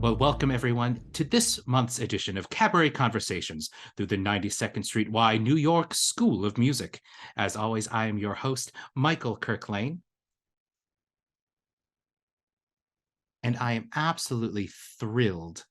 Well, welcome everyone to this month's edition of Cabaret Conversations through the 92nd Street Y New York School of Music. As always, I am your host, Michael Kirk Lane. And I am absolutely thrilled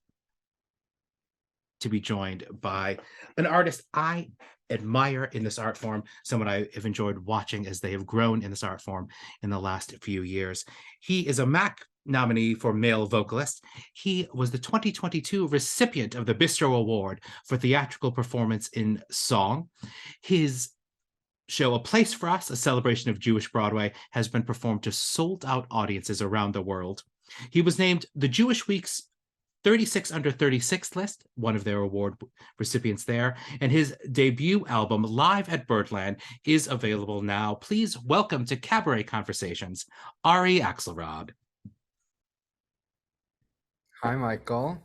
to be joined by an artist I admire in this art form, someone I have enjoyed watching as they have grown in this art form in the last few years. He is a MAC nominee for Male Vocalist. He was the 2022 recipient of the Bistro Award for Theatrical Performance in Song. His show, A Place for Us, a celebration of Jewish Broadway, has been performed to sold-out audiences around the world. He was named the Jewish Week's 36 under 36 list, one of their award recipients there, and his debut album, Live at Birdland, is available now. Please welcome to Cabaret Conversations, Ari Axelrod. Hi, Michael.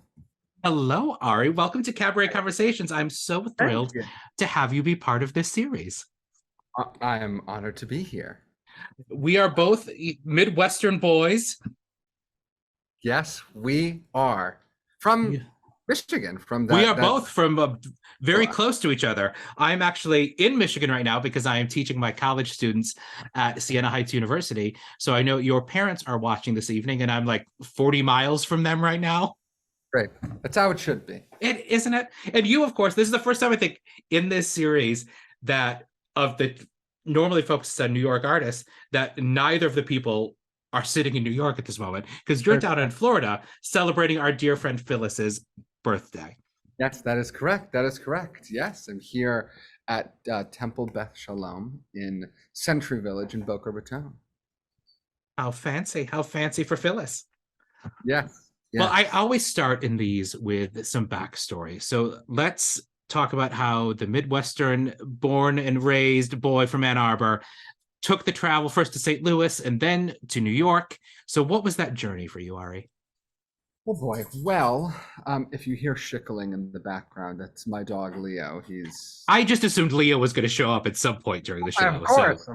Hello, Ari. Welcome to Cabaret Conversations. I'm so thrilled to have you be part of this series. I am honored to be here. We are both Midwestern boys. Yes, we are. From Michigan. We are both from very close to each other. I'm actually in Michigan right now because I am teaching my college students at Siena Heights University. So I know your parents are watching this evening, and I'm like 40 miles from them right now. Great. That's how it should be. Isn't it? And you, of course, this is the first time I think in this series that of the normally focuses on New York artists, that neither of the people are sitting in New York at this moment, because you're down in Florida celebrating our dear friend Phyllis's birthday. Yes, that is correct. That is correct. Yes, I'm here at Temple Beth Shalom in Century Village in Boca Raton. How fancy for Phyllis. Yes. Well, I always start in these with some backstory. So let's talk about how the Midwestern born and raised boy from Ann Arbor took the travel first to St. Louis and then to New York. So what was that journey for you, Ari? Oh boy. Well, if you hear shickling in the background, that's my dog Leo. I just assumed Leo was going to show up at some point during the show. Of course.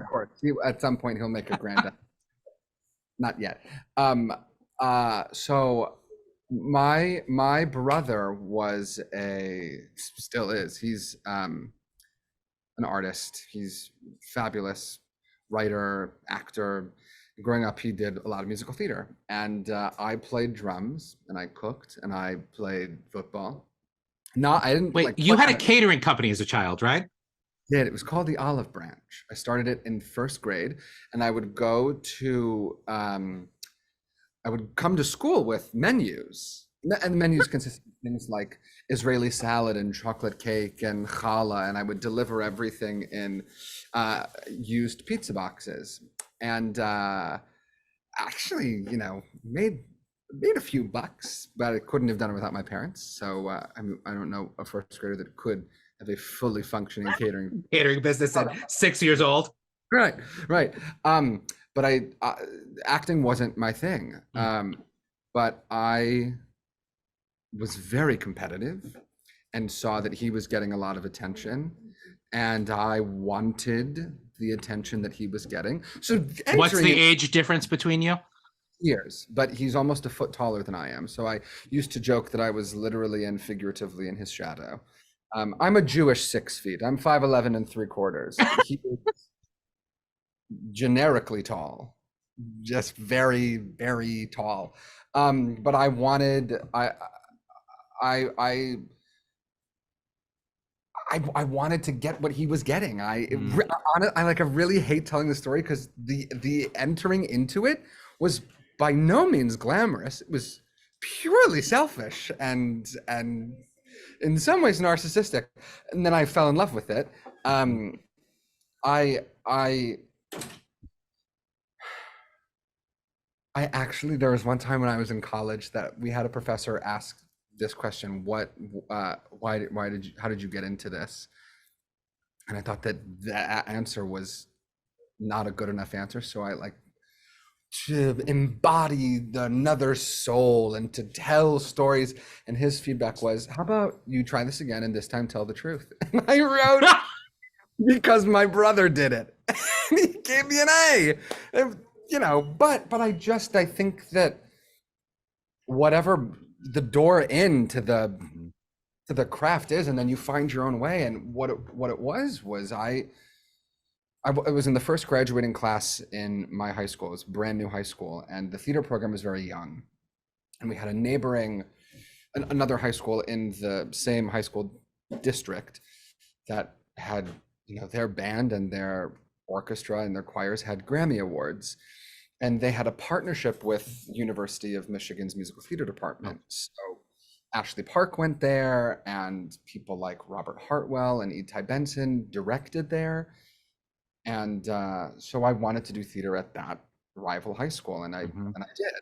At some point he'll make a grand. Not yet. So my brother still is. He's an artist. He's fabulous. Writer, actor. Growing up, he did a lot of musical theater, and I played drums, and I cooked, and I played football. I didn't. Wait, you had a catering company as a child, right? Yeah, it was called the Olive Branch. I started it in first grade, and I would go to. I would come to school with menus, and the menus consisted of things like Israeli salad and chocolate cake and challah, and I would deliver everything in used pizza boxes, and actually, made a few bucks, but I couldn't have done it without my parents. So I don't know a first grader that could have a fully functioning catering business at 6 years old. Right. But acting wasn't my thing. But I was very competitive and saw that he was getting a lot of attention, and I wanted the attention that he was getting. So what's the age difference between you? Years, but he's almost a foot taller than I am. So I used to joke that I was literally and figuratively in his shadow. I'm a Jewish 6 feet. I'm 5'11 3/4. He is generically tall, just very, very tall. But I wanted, I wanted to get what he was getting. I really hate telling the story because the entering into it was by no means glamorous. It was purely selfish and in some ways narcissistic. And then I fell in love with it. I actually, there was one time when I was in college that we had a professor ask this question: how did you get into this? And I thought that answer was not a good enough answer. So I to embody another soul and to tell stories. And his feedback was, how about you try this again and this time tell the truth? And I wrote, because my brother did it. And he gave me an A. But I think that whatever the door into Mhm. the craft is, and then you find your own way. And what it was I was in the first graduating class in my high school. It was a brand new high school, and the theater program was very young. And we had a neighboring another high school in the same high school district that had, you know, their band and their orchestra and their choirs had Grammy Awards. And they had a partnership with University of Michigan's musical theater Oh. department. So Ashley Park went there, and people like Robert Hartwell and E. Ty Benson directed there. And so I wanted to do theater at that rival high school, and I Mhm. did.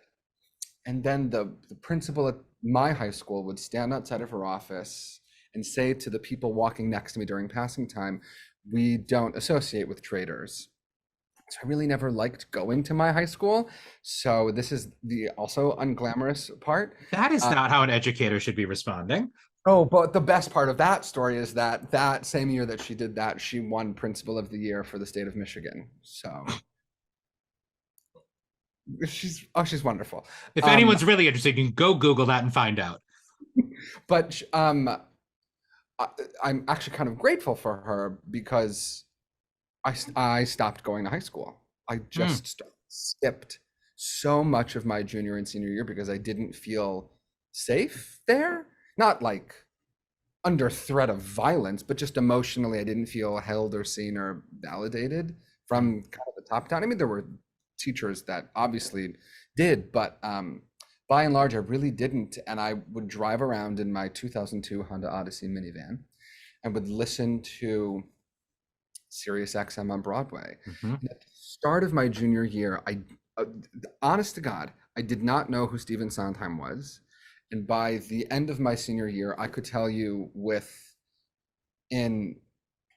And then the principal at my high school would stand outside of her office and say to the people walking next to me during passing time, "We don't associate with traitors." So I really never liked going to my high school. So this is the also unglamorous part. That is not how an educator should be responding. Oh, but the best part of that story is that that same year that she did that, she won Principal of the Year for the state of Michigan. So she's wonderful. If Um, anyone's really interested, you can go Google that and find out. but I, I'm actually kind of grateful for her because I stopped going to high school. I just skipped so much of my junior and senior year because I didn't feel safe there. Not like under threat of violence, but just emotionally, I didn't feel held or seen or validated from kind of the top down. I mean, there were teachers that obviously did, but by and large, I really didn't. And I would drive around in my 2002 Honda Odyssey minivan and would listen to Sirius XM on Broadway. Mhm. And at the start of my junior year, uh, honest to God, I did not know who Stephen Sondheim was. And by the end of my senior year, I could tell you in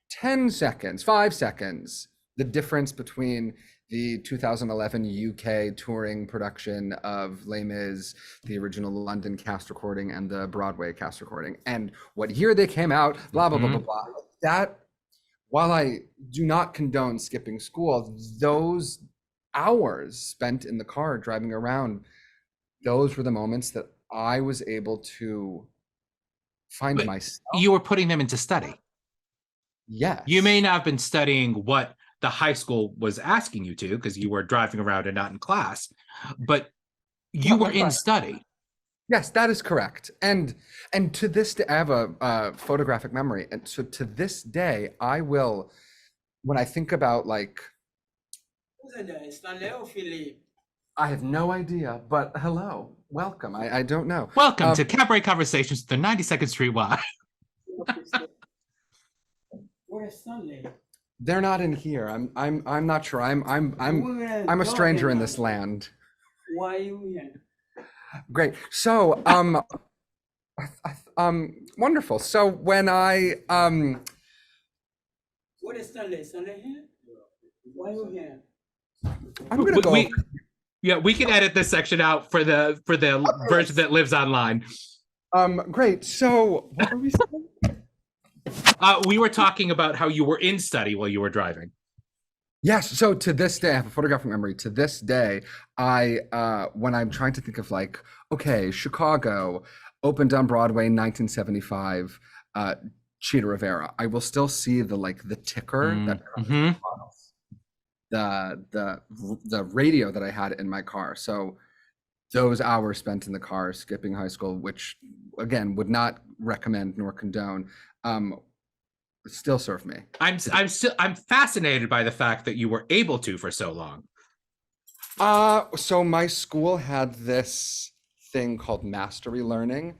10 seconds, 5 seconds, the difference between the 2011 UK touring production of Les Mis, the original London cast recording, and the Broadway cast recording, and what year they came out, blah, blah, blah, blah, blah. That, while I do not condone skipping school, those hours spent in the car driving around, those were the moments that I was able to find But myself. you were putting them into study. Yes. You may not have been studying what the high school was asking you to because you were driving around and not in class, but you were in study. Yes, that is correct. And to this day, I have a photographic memory. And so to this day, I will, when I think about like, I have no idea, but hello, welcome. I don't know. Welcome to Cabaret Conversations with the 92nd Street Y. Where's Stanley? They're not in here. I'm not sure. I'm a stranger in this land. Why are you here? Great. So wonderful. So when I What is Stanley? Stanley here? Why are you here? I'm gonna go. Yeah, we can edit this section out for the version that lives online. Great. So what were we saying? We were talking about how you were in study while you were driving. Yes. So to this day, I have a photographic memory. To this day, when I'm trying to think of like, okay, Chicago opened on Broadway in 1975, Cheetah Rivera, I will still see the ticker that the radio that I had in my car. So those hours spent in the car skipping high school, which again would not recommend nor condone, still serve me. I'm fascinated by the fact that you were able to for so long. So my school had this thing called mastery learning,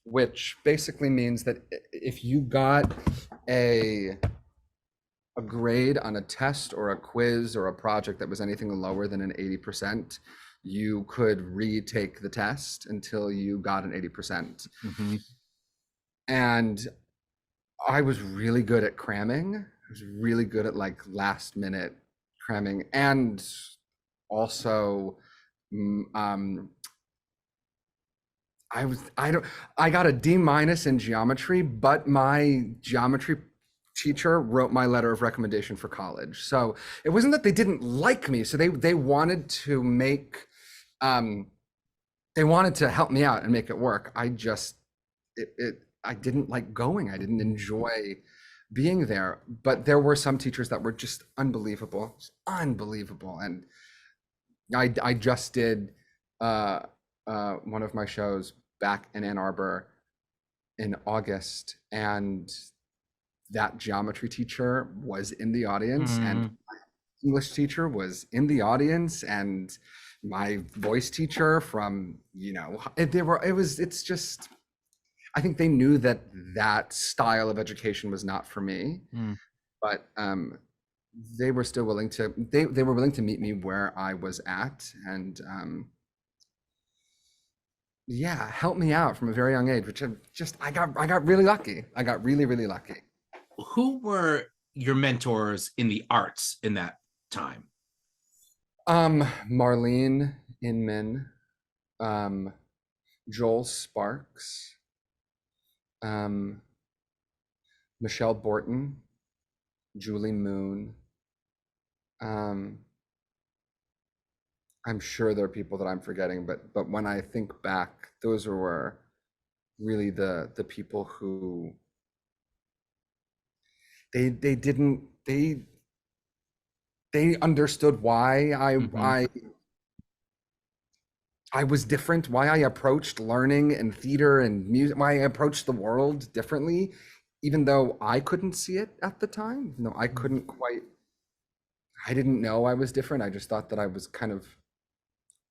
which basically means that if you got a grade on a test or a quiz or a project that was anything lower than an 80%, you could retake the test until you got an 80%. Mm-hmm. And I was really good at cramming. I was really good at like last minute cramming, and also I got a D- in geometry, but my geometry teacher wrote my letter of recommendation for college. So it wasn't that they didn't like me. So they wanted to make they wanted to help me out and make it work. I didn't like going. I didn't enjoy being there. But there were some teachers that were just unbelievable, And I just did one of my shows back in Ann Arbor in August, and that geometry teacher was in the audience, and my English teacher was in the audience, and my voice teacher from, it's just, I think they knew that that style of education was not for me, but they were still willing to, they were willing to meet me where I was at, and yeah, help me out from a very young age, which I got really lucky. I got really, really lucky. Who were your mentors in the arts in that time? Marlene Inman, Joel Sparks, Michelle Borton, Julie Moon. I'm sure there are people that I'm forgetting, but when I think back, those were really the people who they understood why I was different, why I approached learning and theater and music, why I approached the world differently, even though I couldn't see it at the time. No, I couldn't quite. I didn't know I was different. I just thought that I was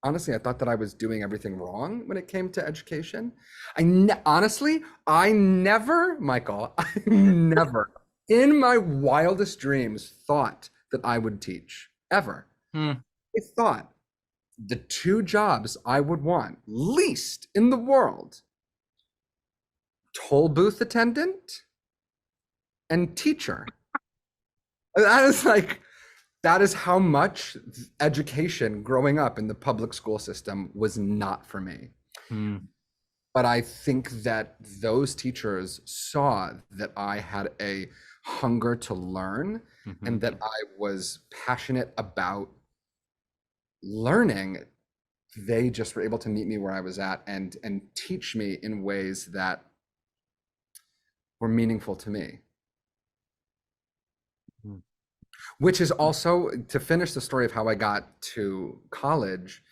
honestly, I thought that I was doing everything wrong when it came to education. Honestly, I never, Michael, I never in my wildest dreams thought that I would teach, ever. I thought the two jobs I would want least in the world, toll booth attendant and teacher. That is how much education growing up in the public school system was not for me. But I think that those teachers saw that I had a hunger to learn and that I was passionate about learning. They just were able to meet me where I was at and teach me in ways that were meaningful to me. Which is also, to finish the story of how I got to college,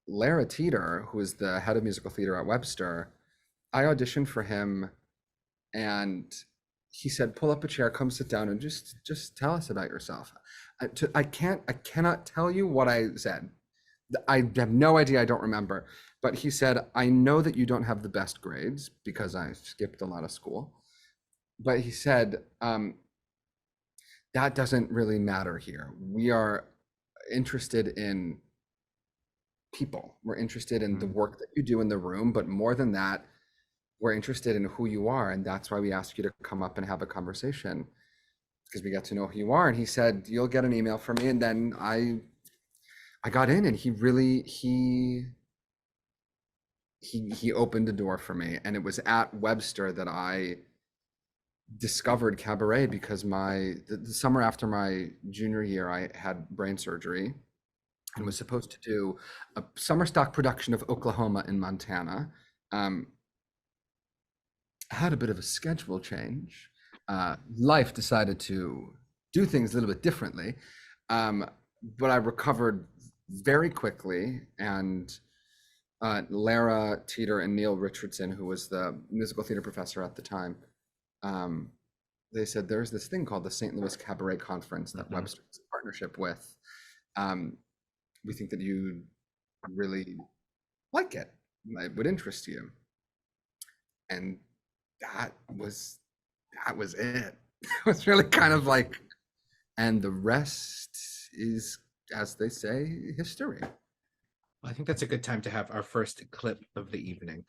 Lara Teeter, who is the head of musical theater at Webster, I auditioned for him and he said, pull up a chair, come sit down and just tell us about yourself. I cannot tell you what I said. I have no idea, I don't remember. But he said, I know that you don't have the best grades because I skipped a lot of school. But he said, that doesn't really matter here. We are interested in people. We're interested in the work that you do in the room, but more than that, we're interested in who you are. And that's why we ask you to come up and have a conversation, because we get to know who you are. And he said, you'll get an email from me. And then I got in, and he opened the door for me. And it was at Webster that I discovered Cabaret, because the summer after my junior year, I had brain surgery and was supposed to do a summer stock production of Oklahoma in Montana. I had a bit of a schedule change. Life decided to do things a little bit differently, but I recovered very quickly. And Lara Teeter and Neil Richardson, who was the musical theater professor at the time, they said, there's this thing called the St. Louis Cabaret Conference that Webster's in partnership with. We think that you really like it. It would interest you. And that was it. It was really kind of like, and the rest is, as they say, history. I think that's a good time to have our first clip of the evening.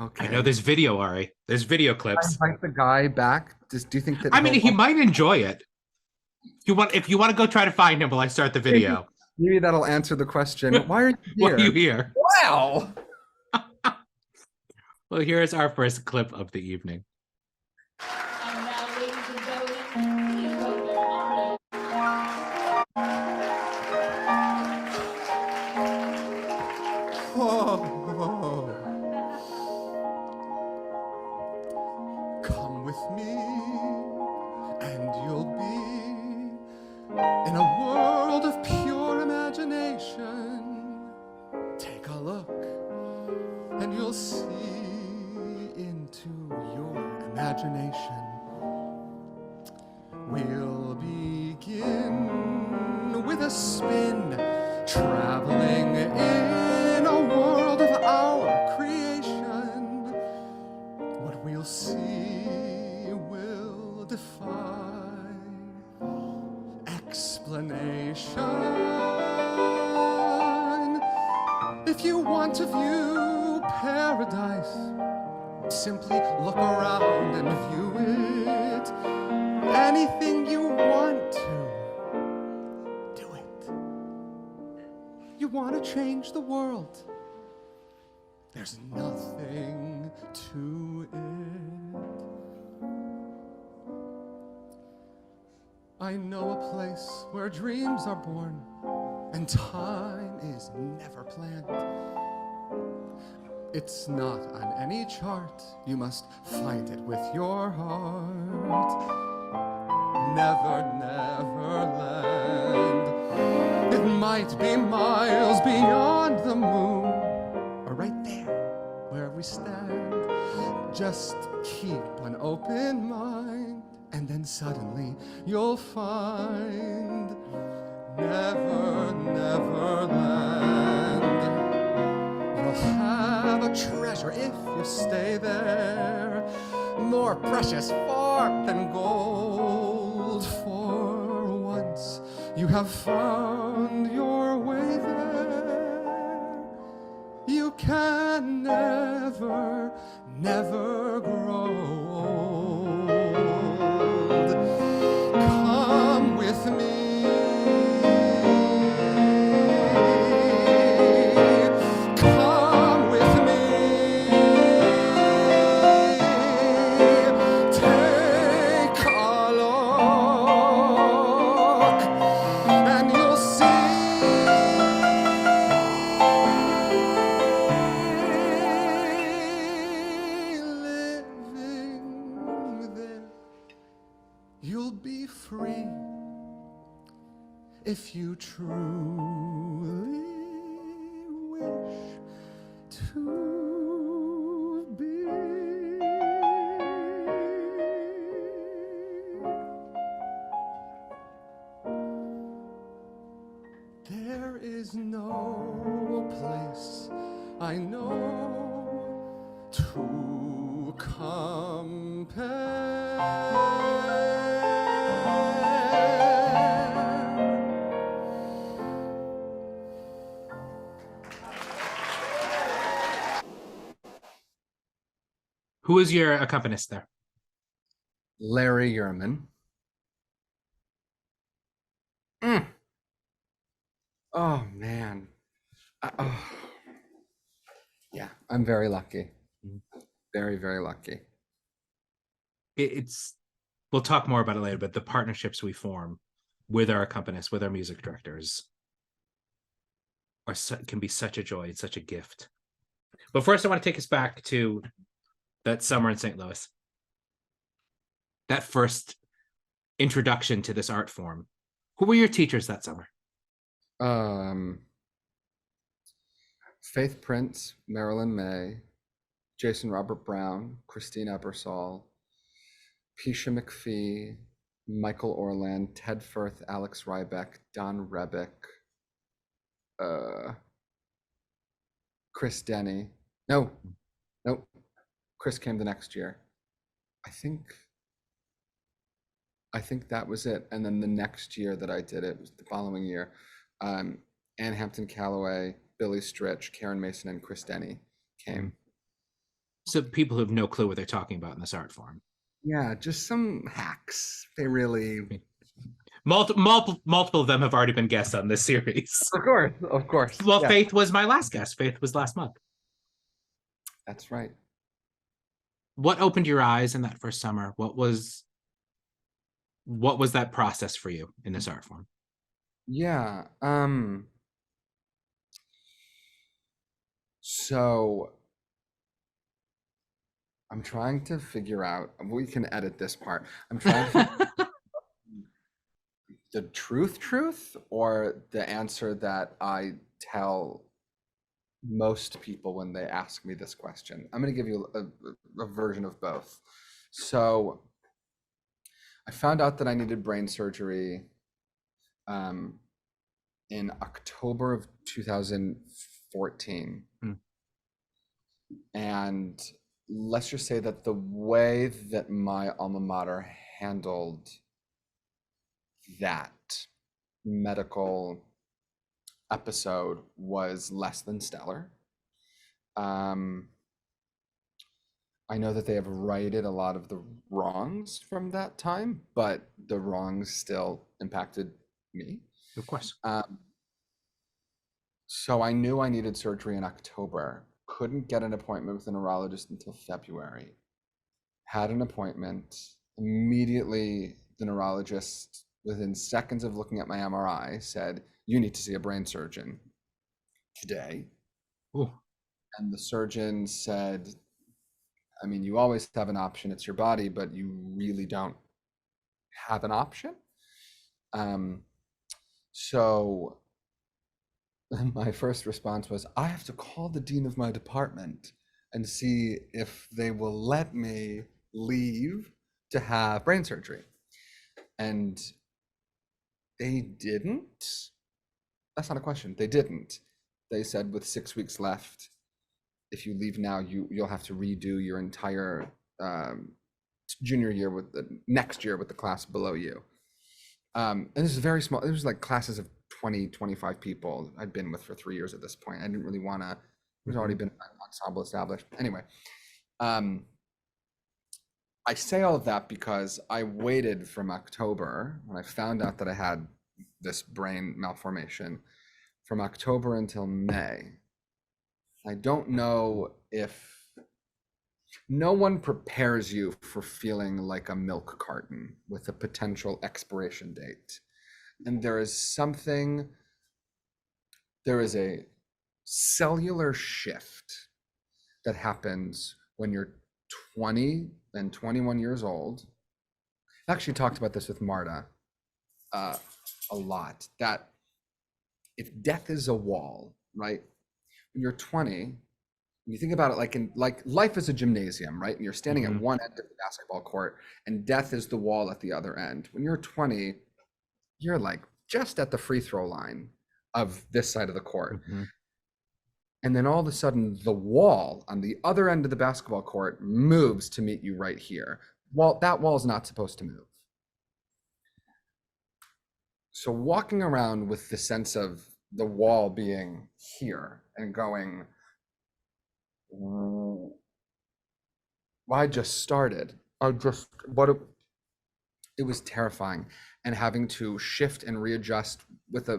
Okay. I know there's video, Ari. There's video clips. I invite the guy back. Do you think that? I mean, he might enjoy it. If you want to go try to find him while I start the video. Maybe that'll answer the question. Why are you here? Why are you here? Wow. Well, here's our first clip of the evening. And now, ladies and gentlemen, please welcome our Oh, come with me, and you'll be in a world of pure imagination. Take a look, and you'll see into your imagination. We'll begin with a spin, traveling in a world of our creation. What we'll see will defy explanation. If you want to view paradise, simply look around and view it. Anything you want to, do it. You want to change the world, there's nothing to it. I know a place where dreams are born and time is never planned. It's not on any chart, you must find it with your heart. Never, never land. It might be miles beyond the moon, or right there where we stand. Just keep an open mind, and then suddenly you'll find never, never land. You'll have a treasure if you stay there, more precious far than gold. For once you have found your way there, you can never, never grow old. Come with me. If you truly wish to be. There is no place I know to compare. Who is your accompanist there? Larry Yerman. Oh, man. Yeah, I'm very lucky. Very, very lucky. We'll talk more about it later, but the partnerships we form with our accompanists, with our music directors, can be such a joy. It's such a gift. But first, I want to take us back to that summer in St. Louis. That first introduction to this art form. Who were your teachers that summer? Faith Prince, Marilyn May, Jason Robert Brown, Christine Ebersol, Pisha McPhee, Michael Orland, Ted Firth, Alex Rybeck, Don Rebick, Chris Denny. Nope. Chris came the next year. I think that was it. And then the next year that I did it was the following year. Ann Hampton Calloway, Billy Stritch, Karen Mason, and Chris Denny came. So people who have no clue what they're talking about in this art form. Yeah, just some hacks. They really... Multiple of them have already been guests on this series. Of course. Well, yeah. Faith was my last guest. Faith was last month. That's right. What opened your eyes in that first summer? What was that process for you in this art form? Yeah. So I'm trying to figure out, we can edit this part. I'm trying to figure the truth, or the answer that I tell most people when they ask me this question. I'm going to give you a version of both. So I found out that I needed brain surgery in October of 2014. And let's just say that the way that my alma mater handled that medical episode was less than stellar. I know that they have righted a lot of the wrongs from that time, but the wrongs still impacted me. Of course. So I knew I needed surgery in October. Couldn't get an appointment with a neurologist until February. Had an appointment. Immediately, the neurologist, within seconds of looking at my MRI, said, "You need to see a brain surgeon today." Ooh. And the surgeon said, "I mean, you always have an option. It's your body, but you really don't have an option." So my first response was, I have to call the dean of my department and see if they will let me leave to have brain surgery. And they didn't. That's not a question. They didn't. They said with 6 weeks left, if you leave now, you'll have to redo your entire junior year with the next year with the class below you. And this is very small. It was like classes of 20, 25 people I'd been with for 3 years at this point. I didn't really want to, there's already been an ensemble established. Anyway, I say all of that because I waited from October when I found out that I had this brain malformation, from October until May. I don't know if, no one prepares you for feeling like a milk carton with a potential expiration date. And there is a cellular shift that happens when you're 20 and 21 years old. I actually talked about this with Marta a lot, that if death is a wall, right? When you're 20, you think about it like life is a gymnasium, right? And you're standing at one end of the basketball court and death is the wall at the other end. When you're 20, you're like just at the free throw line of this side of the court. And then all of a sudden the wall on the other end of the basketball court moves to meet you right here. Well, that wall is not supposed to move. So walking around with the sense of the wall being here and going, I just started. It was terrifying, and having to shift and readjust with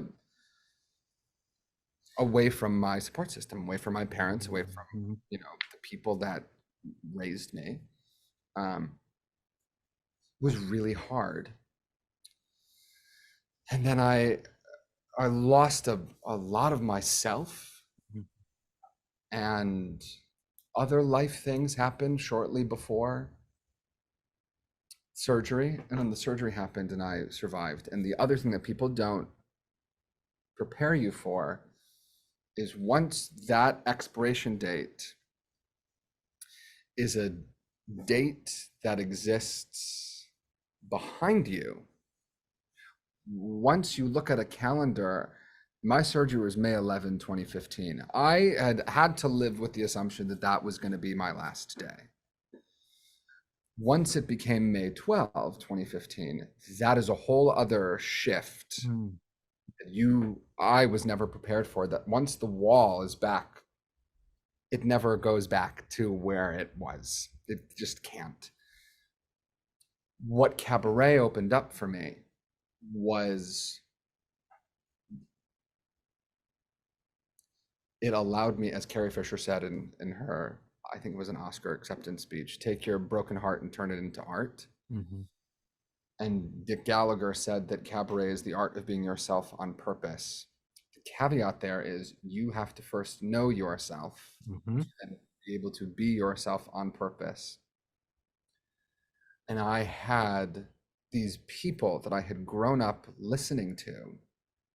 away from my support system, away from my parents, away from the people that raised me, was really hard. And then I lost a lot of myself. And other life things happened shortly before surgery. And then the surgery happened and I survived. And the other thing that people don't prepare you for is once that expiration date is a date that exists behind you, once you look at a calendar, my surgery was May 11, 2015. I had to live with the assumption that that was going to be my last day. Once it became May 12, 2015, that is a whole other shift that I was never prepared for, that once the wall is back, it never goes back to where it was. It just can't. What Cabaret opened up for me was, it allowed me, as Carrie Fisher said in her, I think it was an Oscar acceptance speech, take your broken heart and turn it into art. And Dick Gallagher said that Cabaret is the art of being yourself on purpose. The caveat there is you have to first know yourself Mhm. and be able to be yourself on purpose. And I had these people that I had grown up listening to,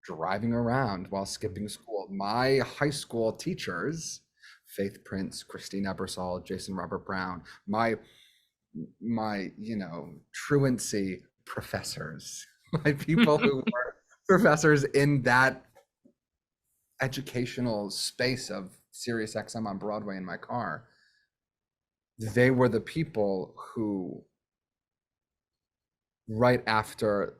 driving around while skipping school. My high school teachers, Faith Prince, Christine Ebersol, Jason Robert Brown, my truancy professors, my people who were professors in that educational space of Sirius XM on Broadway in my car. They were the people who, right after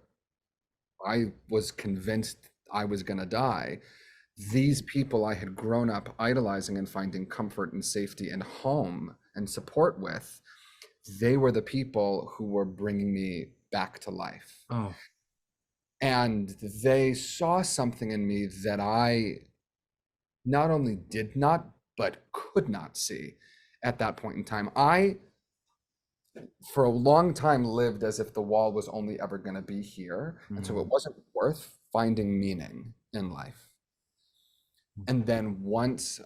I was convinced I was going to die, these people I had grown up idolizing and finding comfort and safety and home and support with, they were the people who were bringing me back to life. Oh. And they saw something in me that I not only did not, but could not see at that point in time. I, for a long time, lived as if the wall was only ever going to be here. And so it wasn't worth finding meaning in life. And then once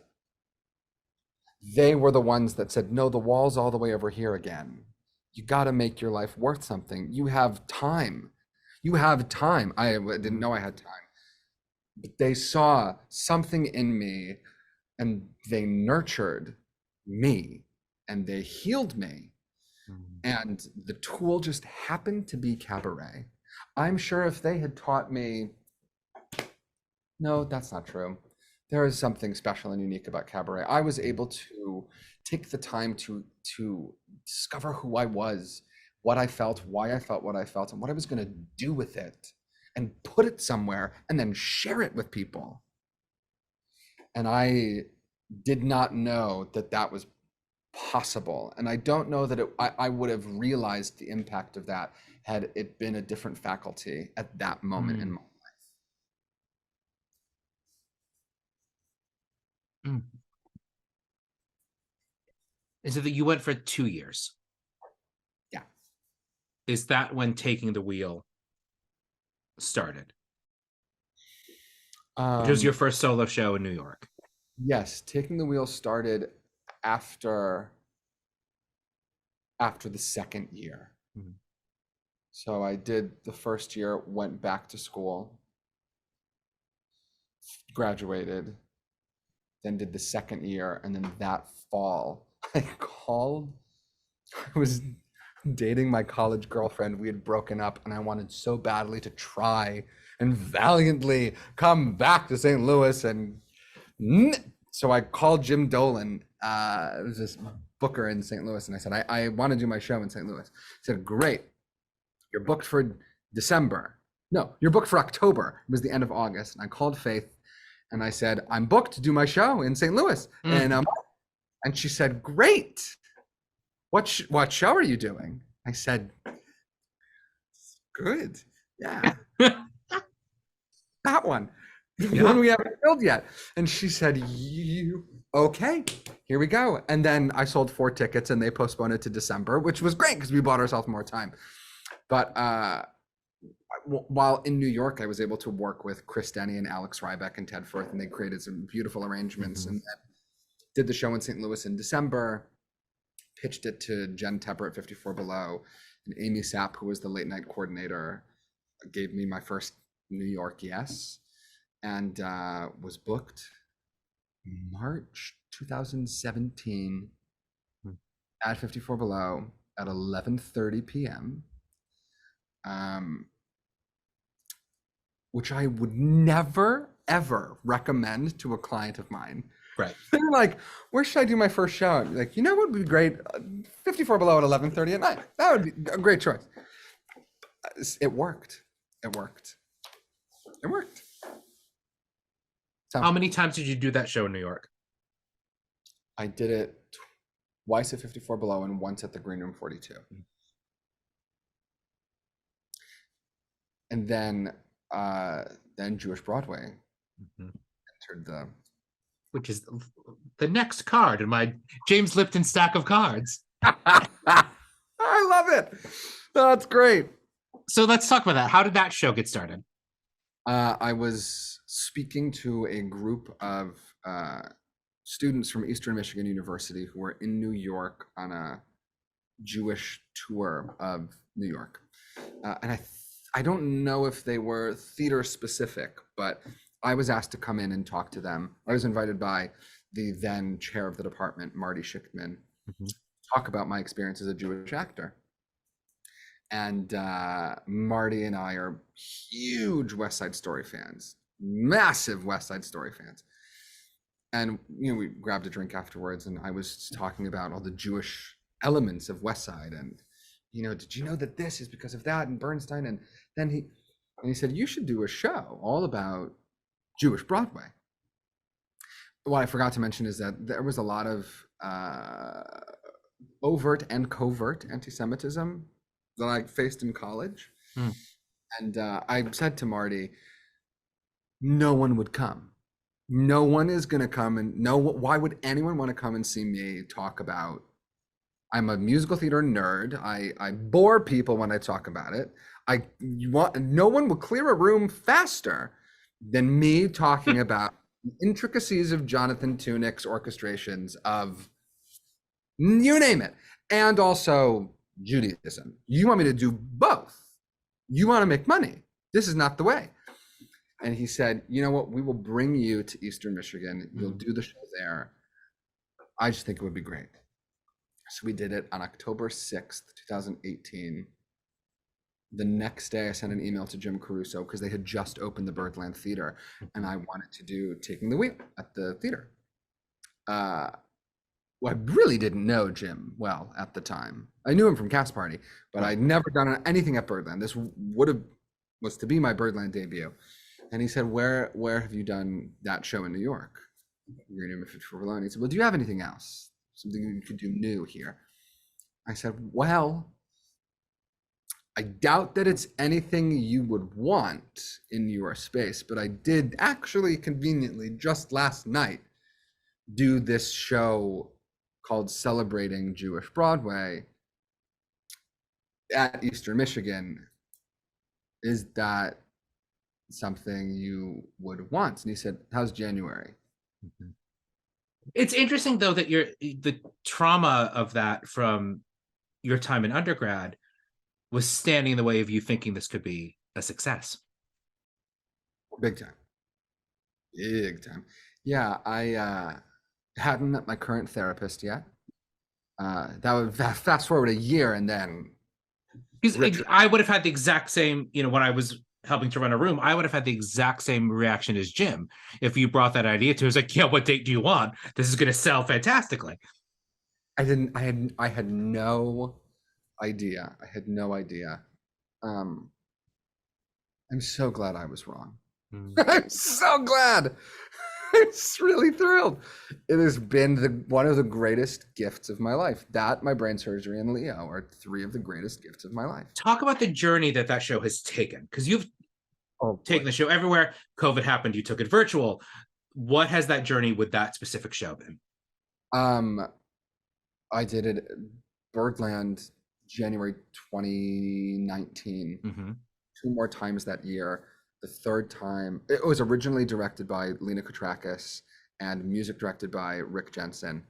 they were the ones that said, no, the wall's all the way over here again. You got to make your life worth something. You have time. You have time. I didn't know I had time. But they saw something in me and they nurtured me and they healed me. And the tool just happened to be Cabaret. I'm sure if they had taught me, no, that's not true. There is something special and unique about Cabaret. I was able to take the time to discover who I was, what I felt, why I felt what I felt, and what I was going to do with it, and put it somewhere and then share it with people. And I did not know that that was possible. And I don't know that I would have realized the impact of that had it been a different faculty at that moment in my life. Is it that you went for 2 years? Yeah. Is that when Taking the Wheel started? Which was your first solo show in New York? Yes, Taking the Wheel started after the second year. So I did the first year, went back to school, graduated, then did the second year, and then that fall I was dating my college girlfriend. We had broken up and I wanted so badly to try and valiantly come back to St. Louis. And so I called Jim Dolan. It was this booker in St. Louis. And I said, I want to do my show in St. Louis. He said, great. You're booked for December. No, you're booked for October. It was the end of August. And I called Faith and I said, I'm booked to do my show in St. Louis. And she said, great. What show are you doing? I said, good. Yeah. That one. The one we haven't filled yet. And she said, okay, here we go. And then I sold 4 tickets and they postponed it to December, which was great because we bought ourselves more time. But while in New York, I was able to work with Chris Denny and Alex Rybeck and Ted Firth, and they created some beautiful arrangements. And then did the show in St. Louis in December, pitched it to Jen Tepper at 54 Below, and Amy Sapp, who was the late night coordinator, gave me my first New York yes, and was booked March 2017 at 54 Below at 11:30 p.m. Which I would never, ever recommend to a client of mine. Right. They're like, where should I do my first show? I'm like, you know what would be great? 54 Below at 11:30 at night. That would be a great choice. It worked. It worked. It worked. So How many times did you do that show in New York? I did it twice at 54 Below and once at the Green Room 42. And then Jewish Broadway entered the... Which is the next card in my James Lipton stack of cards. I love it. That's great. So let's talk about that. How did that show get started? I was speaking to a group of students from Eastern Michigan University who were in New York on a Jewish tour of New York. And I don't know if they were theater specific, but I was asked to come in and talk to them. I was invited by the then chair of the department, Marty Schichtman, to talk about my experience as a Jewish actor. And Marty and I are huge West Side Story fans, massive West Side Story fans. And we grabbed a drink afterwards, and I was talking about all the Jewish elements of West Side, and did you know that this is because of that and Bernstein? And then he said, you should do a show all about Jewish Broadway. What I forgot to mention is that there was a lot of overt and covert anti-Semitism that I faced in college. And I said to Marty, no one would come. No one is going to come, and why would anyone want to come and see me talk about, I'm a musical theater nerd. I bore people when I talk about it. No one will clear a room faster than me talking about the intricacies of Jonathan Tunick's orchestrations of you name it. And also Judaism. You want me to do both. You want to make money. This is not the way. And he said, you know what? We will bring you to Eastern Michigan. You'll do the show there. I just think it would be great. So we did it on October 6th, 2018. The next day, I sent an email to Jim Caruso because they had just opened the Birdland Theater, and I wanted to do Taking the Wheel at the theater. Well, I really didn't know Jim well at the time. I knew him from Cast Party, but I'd never done anything at Birdland. This was to be my Birdland debut. And he said, where have you done that show in New York? You're in for Bologna. He said, well, do you have anything else? Something you could do new here? I said, well, I doubt that it's anything you would want in your space, but I did actually conveniently just last night do this show called Celebrating Jewish Broadway at Eastern Michigan. Is that something you would want? And he said, how's January? It's interesting, though, that the trauma of that from your time in undergrad was standing in the way of you thinking this could be a success. Big time. Yeah, I hadn't met my current therapist yet. That would fast forward a year, and then because I would have had the exact same, when I was helping to run a room, I would have had the exact same reaction as Jim if you brought that idea to. It was like, yeah, what date do you want? This is going to sell fantastically. I had no idea. I'm so glad I was wrong. I'm so glad. I'm really thrilled. It has been one of the greatest gifts of my life. That, my brain surgery, and Leo are three of the greatest gifts of my life. Talk about the journey that show has taken, because you've taken the show everywhere. COVID happened, you took it virtual. What has that journey with that specific show been? I did it Birdland January 2019. 2 more times that year. The third time, it was originally directed by Lena Kotrakis and music directed by Rick Jensen.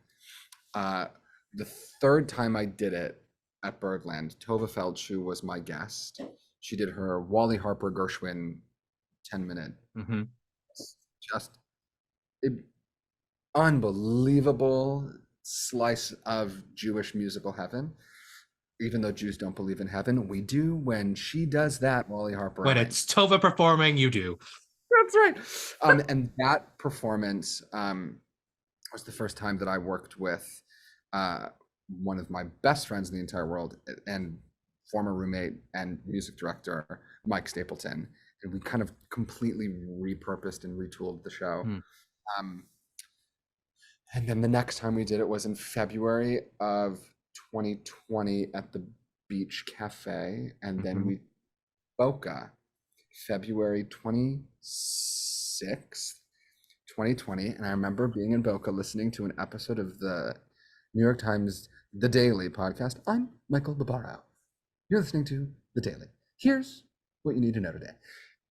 The third time I did it at Birdland, Tova Feldschuh was my guest. She did her Wally Harper Gershwin 10-minute. Just unbelievable slice of Jewish musical heaven. Even though Jews don't believe in heaven, we do when she does that, Wally Harper. When it's Tova performing, you do. That's right. And that performance was the first time that I worked with one of my best friends in the entire world and former roommate and music director, Mike Stapleton. And we kind of completely repurposed and retooled the show. And then the next time we did it was in February of 2020 at the Beach Cafe, and then we Boca, February 26th, 2020. And I remember being in Boca listening to an episode of the New York Times The Daily podcast. I'm Michael Barbaro. You're listening to The Daily. Here's what you need to know today.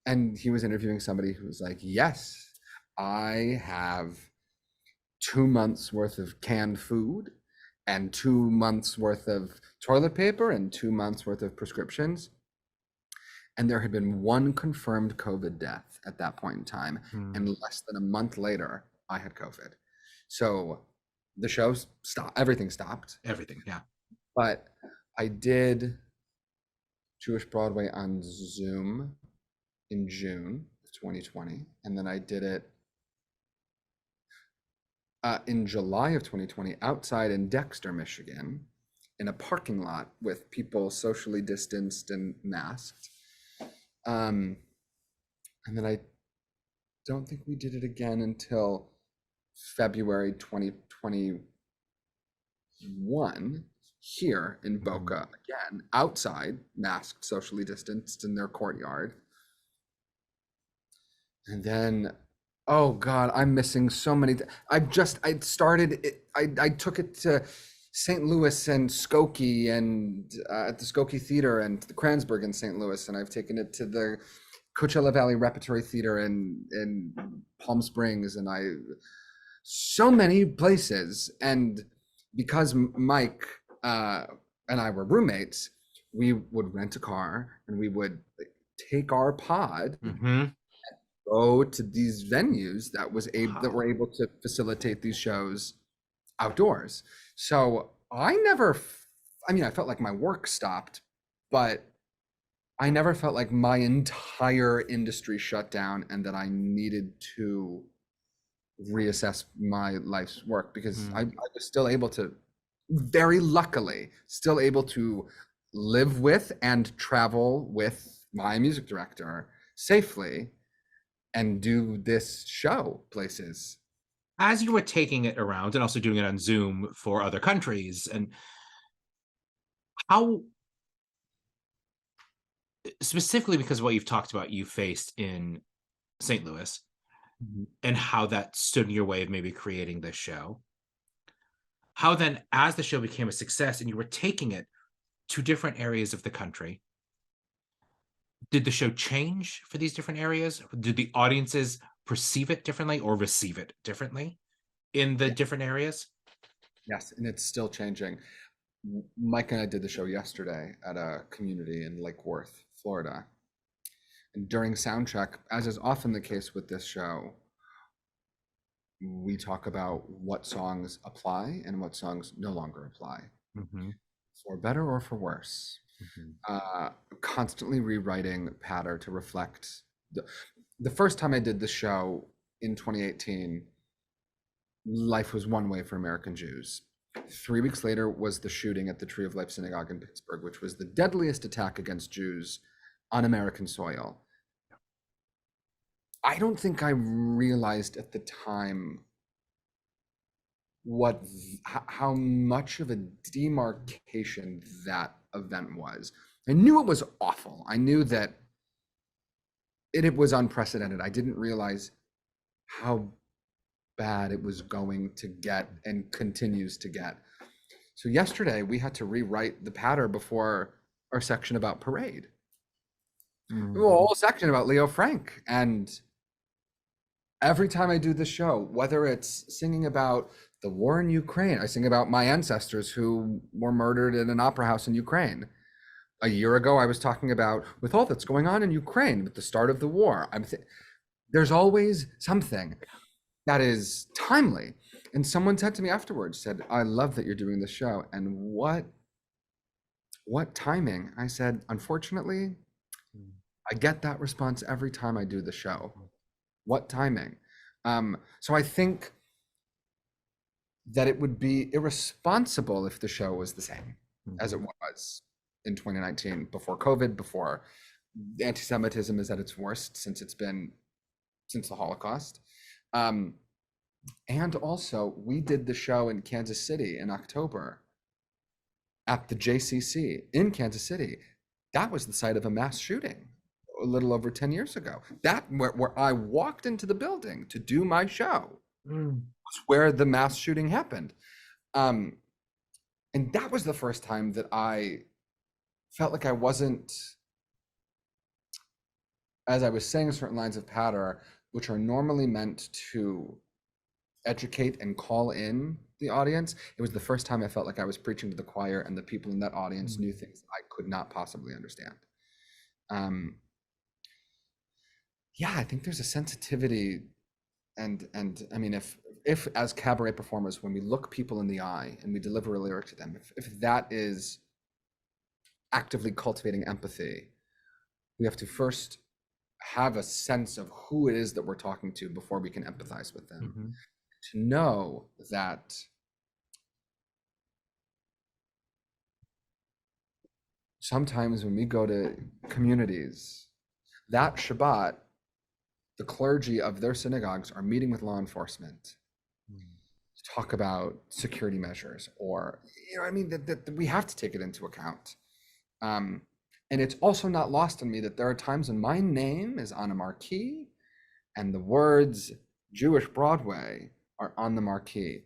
And he was interviewing somebody who was like, yes, I have 2 months worth of canned food and 2 months worth of toilet paper and 2 months worth of prescriptions. And there had been one confirmed COVID death at that point in time. And less than a month later, I had COVID. So the show stopped, everything stopped. Everything, yeah. But I did Jewish Broadway on Zoom in June of 2020. And then I did it in July of 2020 outside in Dexter, Michigan, in a parking lot with people socially distanced and masked. And then I don't think we did it again until February 2021 here in Boca, again, outside, masked, socially distanced in their courtyard. And then, oh God, I'm missing so many. I started it, I took it to St. Louis and Skokie and at the Skokie Theater and the Kransberg in St. Louis. And I've taken it to the Coachella Valley Repertory Theater in Palm Springs. And so many places. And because Mike and I were roommates, we would rent a car and we would take our pod, go to these venues that were able to facilitate these shows outdoors. So I felt like my work stopped, but I never felt like my entire industry shut down and that I needed to reassess my life's work, because I was still able to, very luckily, still able to live with and travel with my music director safely and do this show places. As you were taking it around and also doing it on Zoom for other countries, and how, specifically because of what you've talked about, you faced in St. Louis, and how that stood in your way of maybe creating this show, how then, as the show became a success and you were taking it to different areas of the country, did the show change for these different areas? Did the audiences perceive it differently or receive it differently in the different areas? Yes, and it's still changing. Mike and I did the show yesterday at a community in Lake Worth, Florida. And during soundcheck, as is often the case with this show, we talk about what songs apply and what songs no longer apply, for better or for worse. Constantly rewriting patter to reflect the first time I did the show in 2018, life was one way for American Jews. 3 weeks later was the shooting at the Tree of Life Synagogue in Pittsburgh, which was the deadliest attack against Jews on American soil. I don't think I realized at the time how much of a demarcation that event was. I knew it was awful. I knew that it was unprecedented. I didn't realize how bad it was going to get and continues to get. So yesterday we had to rewrite the patter before our section about Parade. A whole section about Leo Frank. And every time I do this show, whether it's singing about the war in Ukraine, I sing about my ancestors who were murdered in an opera house in Ukraine. A year ago, I was talking about, with all that's going on in Ukraine, with the start of the war, there's always something that is timely. And someone said to me afterwards, said, I love that you're doing this show. And what timing? I said, unfortunately, I get that response every time I do the show. What timing? So I think that it would be irresponsible if the show was the same as it was in 2019, before COVID, before anti-Semitism is at its worst since the Holocaust. And also, we did the show in Kansas City in October at the JCC in Kansas City. That was the site of a mass shooting a little over 10 years ago. That where I walked into the building to do my show was where the mass shooting happened. And that was the first time that I felt like I wasn't as I was saying certain lines of patter, which are normally meant to educate and call in the audience, it was the first time I felt like I was preaching to the choir, and the people in that audience knew things that I could not possibly understand. Yeah, I think there's a sensitivity, and I mean, if as cabaret performers, when we look people in the eye and we deliver a lyric to them, if that is actively cultivating empathy, we have to first have a sense of who it is that we're talking to before we can empathize with them. To know that sometimes when we go to communities, that Shabbat, the clergy of their synagogues are meeting with law enforcement to talk about security measures, or, I mean, that we have to take it into account. And it's also not lost on me that there are times when my name is on a marquee and the words Jewish Broadway are on the marquee.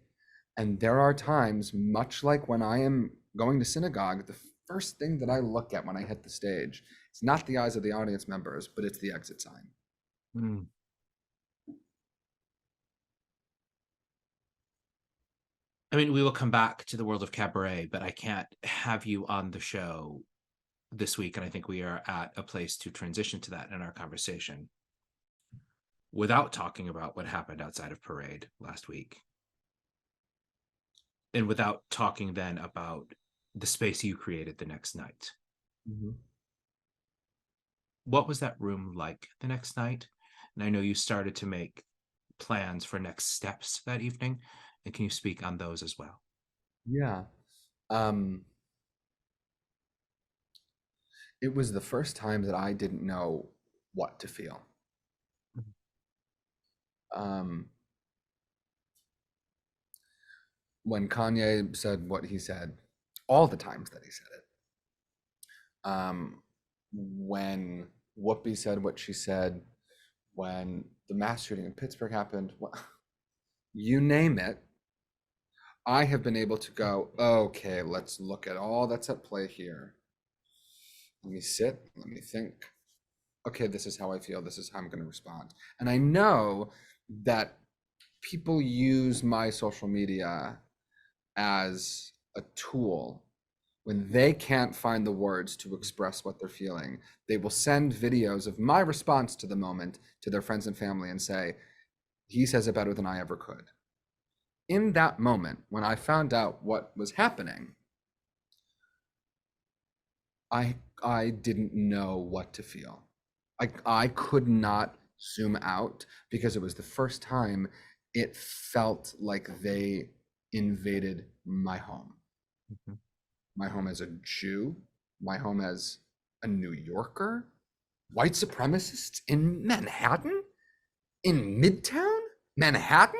And there are times, much like when I am going to synagogue, the first thing that I look at when I hit the stage, it's not the eyes of the audience members, but it's the exit sign. I mean, we will come back to the world of cabaret, but I can't have you on the show this week, and I think we are at a place to transition to that in our conversation without talking about what happened outside of Parade last week, and without talking then about the space you created the next night. What was that room like the next night? And I know you started to make plans for next steps that evening, and can you speak on those as well? Yeah. It was the first time that I didn't know what to feel. When Kanye said what he said, all the times that he said it, when Whoopi said what she said, when the mass shooting in Pittsburgh happened, you name it, I have been able to go, okay, let's look at all that's at play here. Let me sit, let me think. Okay, this is how I feel, this is how I'm going to respond. And I know that people use my social media as a tool. When they can't find the words to express what they're feeling, they will send videos of my response to the moment to their friends and family and say, he says it better than I ever could. In that moment, when I found out what was happening, I didn't know what to feel. I could not zoom out because it was the first time it felt like they invaded my home. My home as a Jew, my home as a New Yorker, white supremacists in Manhattan, in Midtown Manhattan,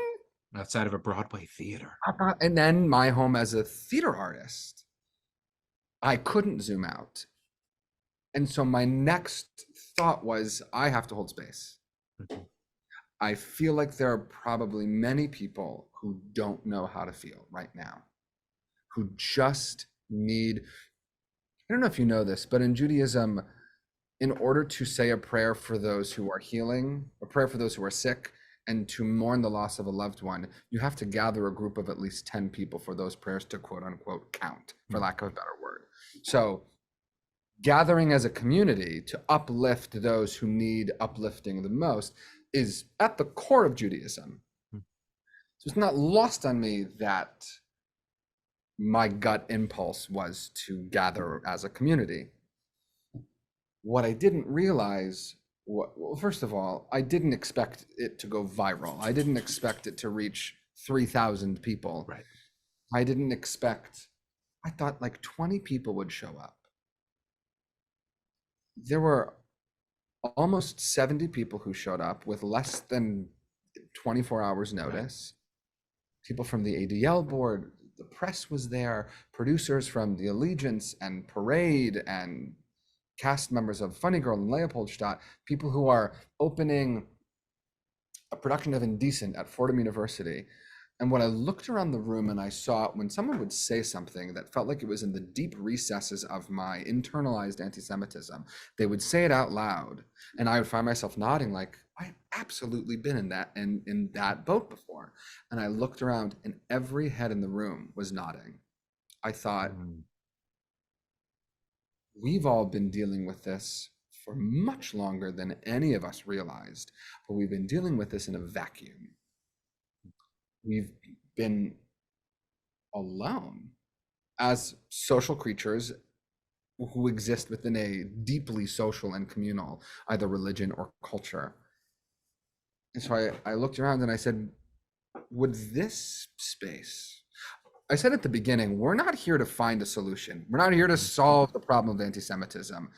Outside of a Broadway theater. and then my home as a theater artist. I couldn't zoom out. And so my next thought was, I have to hold space. I feel like there are probably many people who don't know how to feel right now, who just need, I don't know if you know this, but in Judaism, in order to say a prayer for those who are healing, a prayer for those who are sick, and to mourn the loss of a loved one, you have to gather a group of at least 10 people for those prayers to quote unquote count, for lack of a better word. So gathering as a community to uplift those who need uplifting the most is at the core of Judaism. So it's not lost on me that my gut impulse was to gather as a community. What I didn't realize, well, first of all, I didn't expect it to go viral. I didn't expect it to reach 3,000 people. Right. I didn't expect, I thought like 20 people would show up. There were almost 70 people who showed up with less than 24 hours notice. Right. People from the ADL board, the press was there, producers from the Allegiance and Parade, and cast members of Funny Girl and Leopoldstadt, people who are opening a production of Indecent at Fordham University. And when I looked around the room and I saw when someone would say something that felt like it was in the deep recesses of my internalized anti-Semitism, they would say it out loud. And I would find myself nodding like, I've absolutely been in that boat before. And I looked around and every head in the room was nodding. I thought, we've all been dealing with this for much longer than any of us realized, but we've been dealing with this in a vacuum. We've been alone as social creatures who exist within a deeply social and communal, either religion or culture. And so I looked around and I said, would this space, I said at the beginning, we're not here to find a solution. We're not here to solve the problem of anti-Semitism.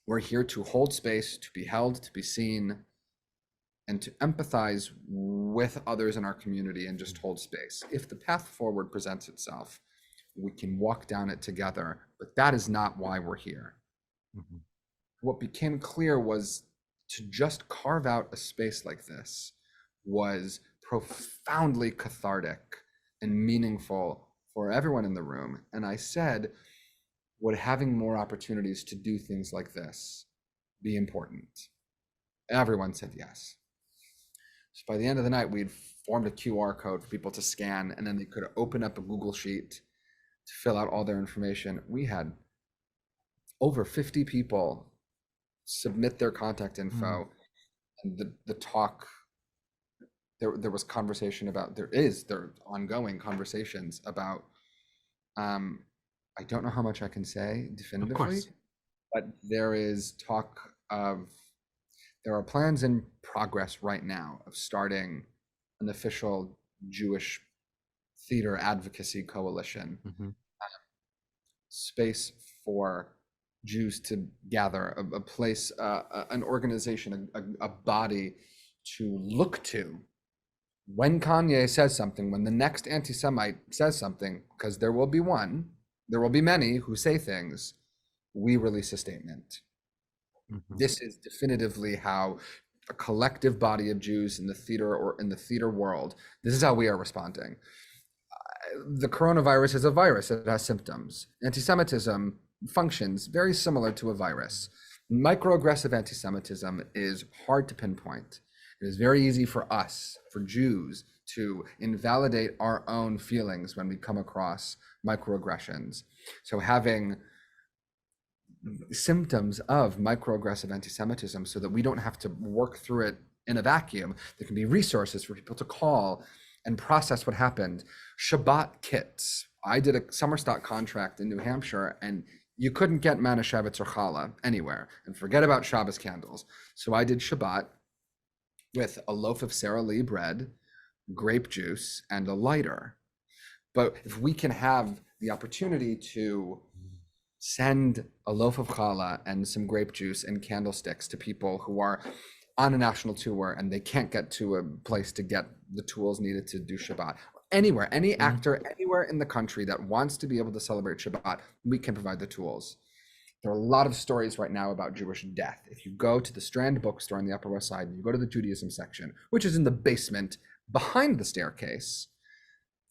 We're here to hold space, to be held, to be seen, and to empathize with others in our community and just hold space. If the path forward presents itself, we can walk down it together, but that is not why we're here. Mm-hmm. What became clear was to just carve out a space like this was profoundly cathartic and meaningful for everyone in the room. And I said, would having more opportunities to do things like this be important? Everyone said yes. So by the end of the night, we had formed a QR code for people to scan, and then they could open up a Google Sheet to fill out all their information. We had over 50 people submit their contact info, and the talk, there was conversation about, there are ongoing conversations about, I don't know how much I can say definitively, but there is talk of, there are plans in progress right now of starting an official Jewish theater advocacy coalition, space for Jews to gather, a place, an organization, a body to look to when Kanye says something, when the next anti-Semite says something, because there will be one, there will be many who say things, we release a statement. This is definitively how a collective body of Jews in the theater or in the theater world, this is how we are responding. The coronavirus is a virus that has symptoms. Anti-Semitism functions very similar to a virus. Microaggressive anti-Semitism is hard to pinpoint. It is very easy for us, for Jews, to invalidate our own feelings when we come across microaggressions. So having symptoms of microaggressive anti-Semitism so that we don't have to work through it in a vacuum, there can be resources for people to call and process what happened. Shabbat kits. I did a summer stock contract in New Hampshire, and you couldn't get Manischewitz or challah anywhere, and forget about Shabbos candles. So I did Shabbat with a loaf of Sara Lee bread, grape juice, and a lighter. But if we can have the opportunity to send a loaf of challah and some grape juice and candlesticks to people who are on a national tour and they can't get to a place to get the tools needed to do Shabbat, anywhere, any actor anywhere in the country that wants to be able to celebrate Shabbat, we can provide the tools. There are a lot of stories right now about Jewish death. If you go to the Strand bookstore on the Upper West Side and you go to the Judaism section, which is in the basement behind the staircase,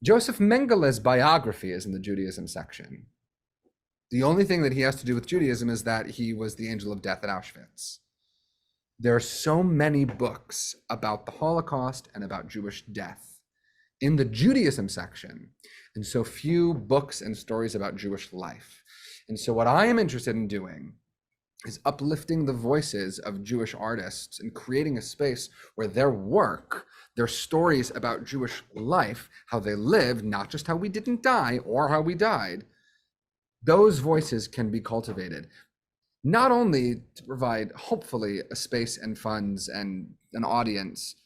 Joseph Mengele's biography is in the Judaism section. The only thing that he has to do with Judaism is that he was the angel of death at Auschwitz. There are so many books about the Holocaust and about Jewish death in the Judaism section, and so few books and stories about Jewish life. And so what I am interested in doing is uplifting the voices of Jewish artists and creating a space where their work, their stories about Jewish life, how they lived, not just how we didn't die or how we died, those voices can be cultivated, not only to provide, hopefully, a space and funds and an audience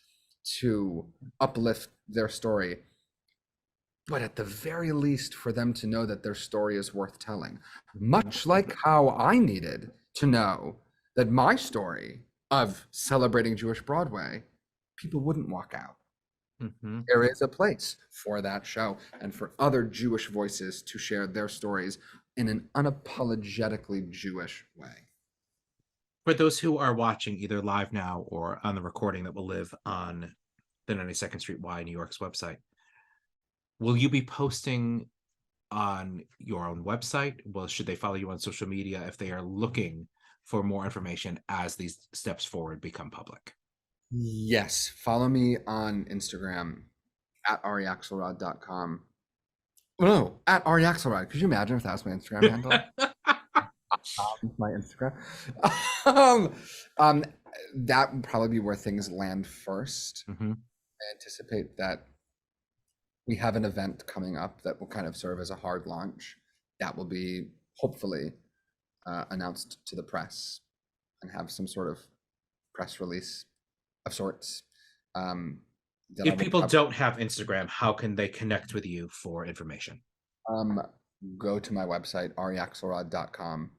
to uplift their story, but at the very least for them to know that their story is worth telling. Much like how I needed to know that my story of celebrating Jewish Broadway, people wouldn't walk out. There is a place for that show and for other Jewish voices to share their stories in an unapologetically Jewish way. For those who are watching either live now or on the recording that will live on the 92nd Street Y New York's website. Will you be posting on your own website? Well, should they follow you on social media if they are looking for more information as these steps forward become public? Yes, follow me on Instagram at ariaxelrod.com. No, at ariaxelrod. Could you imagine if that was my Instagram handle? My Instagram. um, that would probably be where things land first. Mhm. I anticipate that we have an event coming up that will kind of serve as a hard launch. That will be hopefully announced to the press and have some sort of press release of sorts. If people don't have Instagram, how can they connect with you for information? Go to my website, ariaxelrod.com.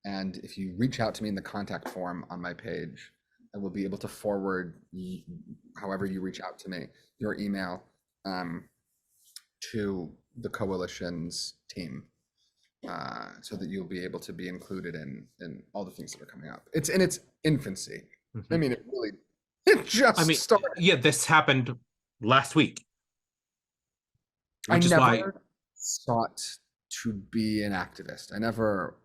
And if you reach out to me in the contact form on my page, I will be able to forward, however you reach out to me, your email to the coalition's team, so that you'll be able to be included in all the things that are coming up. It's in its infancy. I mean, it just started. Yeah, this happened last week. I Which is never why sought to be an activist. I never.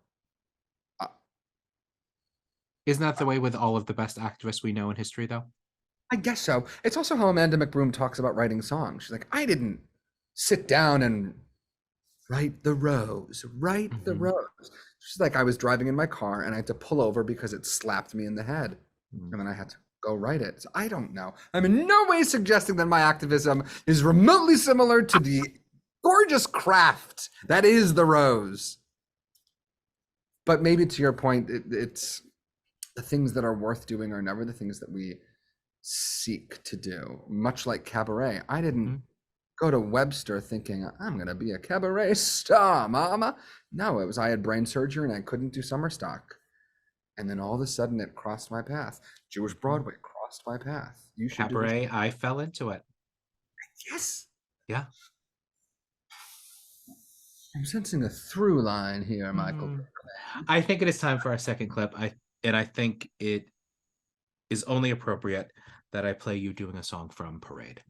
Isn't that the way with all of the best activists we know in history, though? I guess so. It's also how Amanda McBroom talks about writing songs. She's like, I didn't sit down and write the rose, the rose. She's like, I was driving in my car and I had to pull over because it slapped me in the head. And then I had to go write it. So I don't know. I'm in no way suggesting that my activism is remotely similar to the gorgeous craft that is the rose. But maybe to your point, it's the things that are worth doing are never the things that we seek to do. Much like Cabaret, I didn't go to Webster thinking I'm going to be a cabaret star, mama. No, it was I had brain surgery and I couldn't do summer stock. And then all of a sudden it crossed my path. Jewish Broadway crossed my path. You should Cabaret, I fell into it. Yes. Yeah. I'm sensing a through line here, Michael. I think it is time for our second clip. I think it is only appropriate that I play you doing a song from Parade.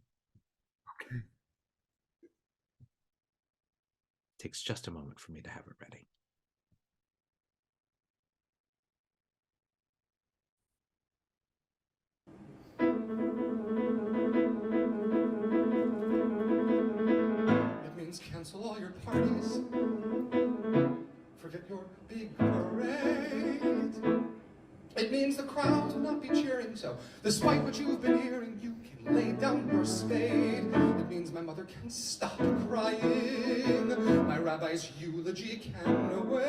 Okay. Takes just a moment for me to have it ready. It means cancel all your parties. Forget your big parade. It means the crowd will not be cheering, so despite what you've been hearing, you can lay down your spade. It means my mother can stop crying. My rabbi's eulogy can wait.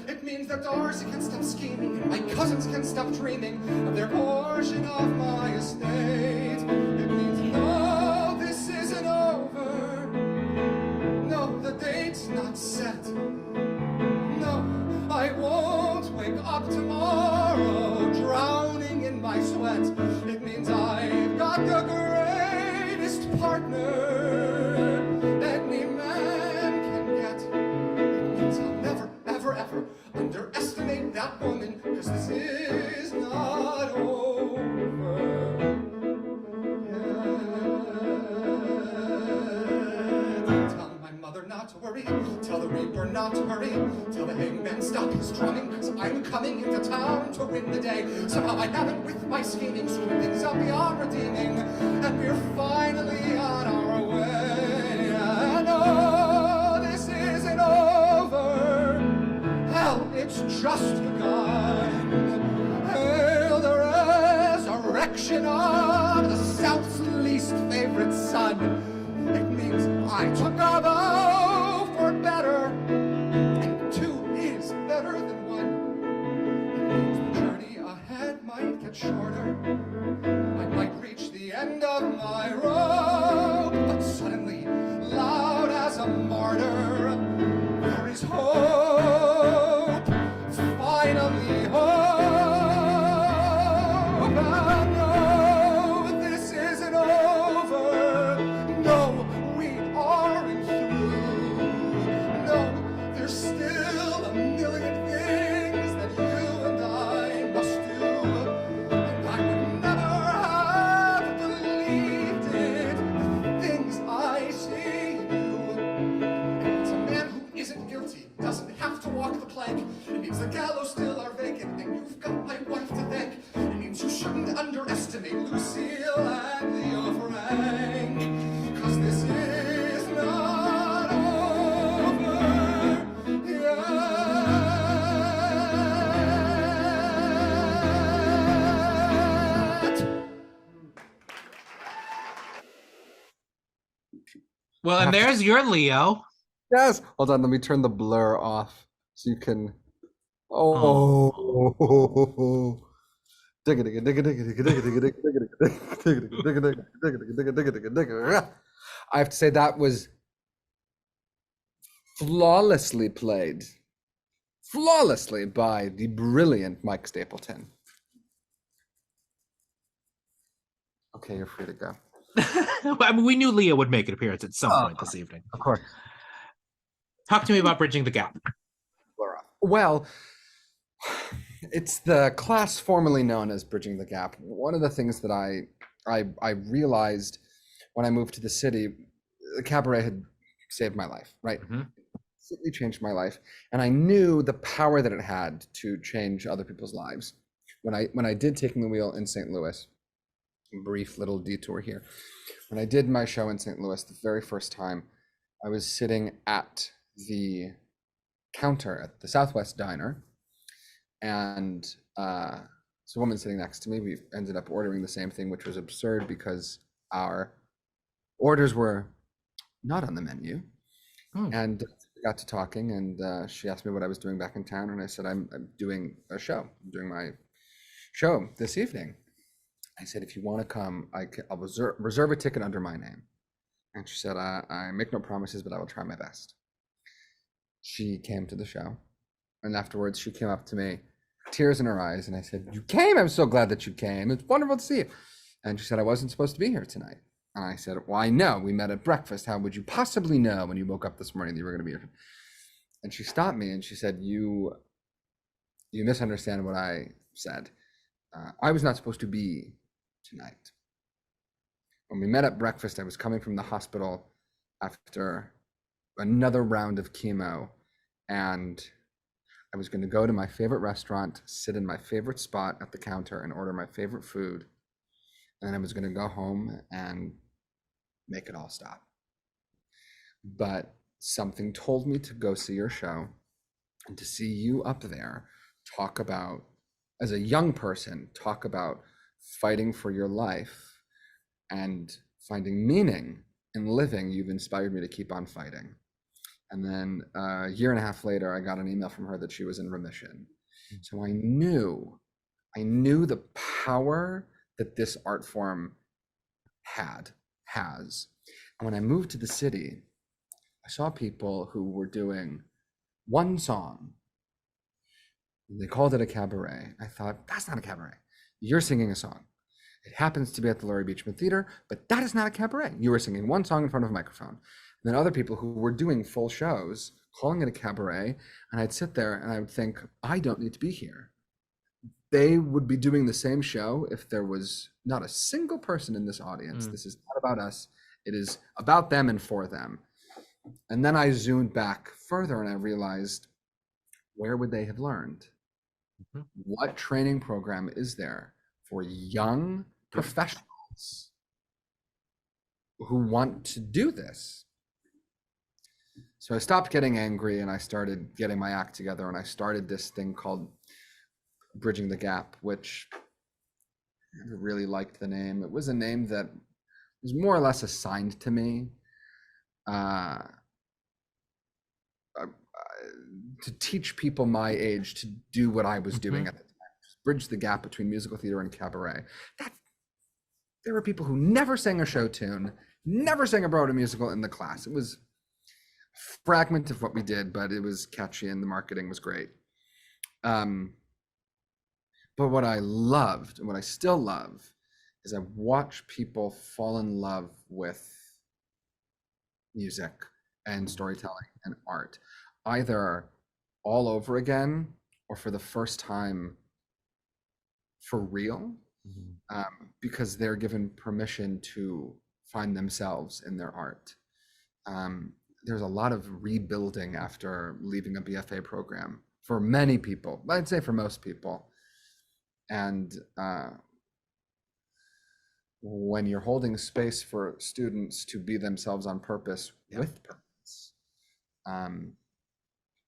It means that Darcy can stop scheming, and my cousins can stop dreaming of their portion of my estate. It means no, this isn't over. No, the date's not set. No, I won't wake up tomorrow drowning in my sweat. It means I've got the greatest partner any man can get. It means I'll never, ever, ever underestimate that woman, because this is not over. Tell my mother not to worry, tell the reaper not to hurry, till the hangman stop his drumming, cause I'm coming into town to win the day. Somehow I haven't with my scheming, screwed things up beyond redeeming, and we're finally on our way. And oh, this isn't over, hell, it's just begun. Hail the resurrection of the South's least favorite son. It means I took a vow for better, and two is better than one. It means the journey ahead might get shorter. I might reach the end of my rope, but suddenly, loud as a martyr, there is hope. Finally hope. And no, this isn't over. No, we aren't through. No, there's still a million things that you and I must do. And I would Well, I and have to- there's your Leo. Yes. Hold on. Let me turn the blur off so you can. Oh. Oh. I have to say that was flawlessly played, flawlessly by the brilliant Mike Stapleton. Okay, you're free to go. I mean, we knew Leo would make an appearance at some point this evening. Of course. Talk to me about Bridging the Gap. Well, it's the class formerly known as Bridging the Gap. One of the things that I realized when I moved to the city, the cabaret had saved my life, right? Mhm. Completely changed my life, and I knew the power that it had to change other people's lives. When I did Taking the Wheel in St. Louis, brief little detour here. When I did my show in St. Louis the very first time, I was sitting at the counter at the Southwest Diner, and there's a woman sitting next to me. We ended up ordering the same thing, which was absurd because our orders were not on the menu. And we got to talking, and she asked me what I was doing back in town, and I said, I'm doing a show. I'm doing my show this evening. I said, if you want to come, I'll reserve a ticket under my name. And she said, I make no promises, but I will try my best. She came to the show, and afterwards she came up to me, tears in her eyes, and I said, you came? I'm so glad that you came. It's wonderful to see you. And she said, I wasn't supposed to be here tonight. And I said, well, I know. We met at breakfast. How would you possibly know when you woke up this morning that you were going to be here? And she stopped me and she said, you misunderstand what I said. I was not supposed to be tonight. When we met at breakfast, I was coming from the hospital after another round of chemo, and I was going to go to my favorite restaurant, sit in my favorite spot at the counter and order my favorite food. And then I was going to go home and make it all stop. But something told me to go see your show and to see you up there talk about, as a young person, talk about fighting for your life and finding meaning in living. You've inspired me to keep on fighting. And then a year and a half later, I got an email from her that she was in remission. So I knew the power that this art form has. And when I moved to the city, I saw people who were doing one song. They called it a cabaret. I thought, that's not a cabaret. You're singing a song. It happens to be at the Laurie Beachman Theater, but that is not a cabaret. You were singing one song in front of a microphone. And then other people who were doing full shows, calling it a cabaret, and I'd sit there and I would think, I don't need to be here. They would be doing the same show if there was not a single person in this audience. This is not about us. It is about them and for them. And then I zoomed back further and I realized, where would they have learned? What training program is there for young professionals who want to do this? So I stopped getting angry and I started getting my act together, and I started this thing called Bridging the Gap, which I never really liked the name. It was a name that was more or less assigned to me to teach people my age to do what I was doing at the time, bridge the gap between musical theater and cabaret. There were people who never sang a show tune, never sang a Broadway musical in the class. It was a fragment of what we did, but it was catchy and the marketing was great. But what I loved and what I still love is I watch people fall in love with music and storytelling and art, either all over again or for the first time for real, because they're given permission to find themselves in their art. There's a lot of rebuilding after leaving a BFA program for many people, I'd say for most people. And when you're holding space for students to be themselves on purpose, with purpose,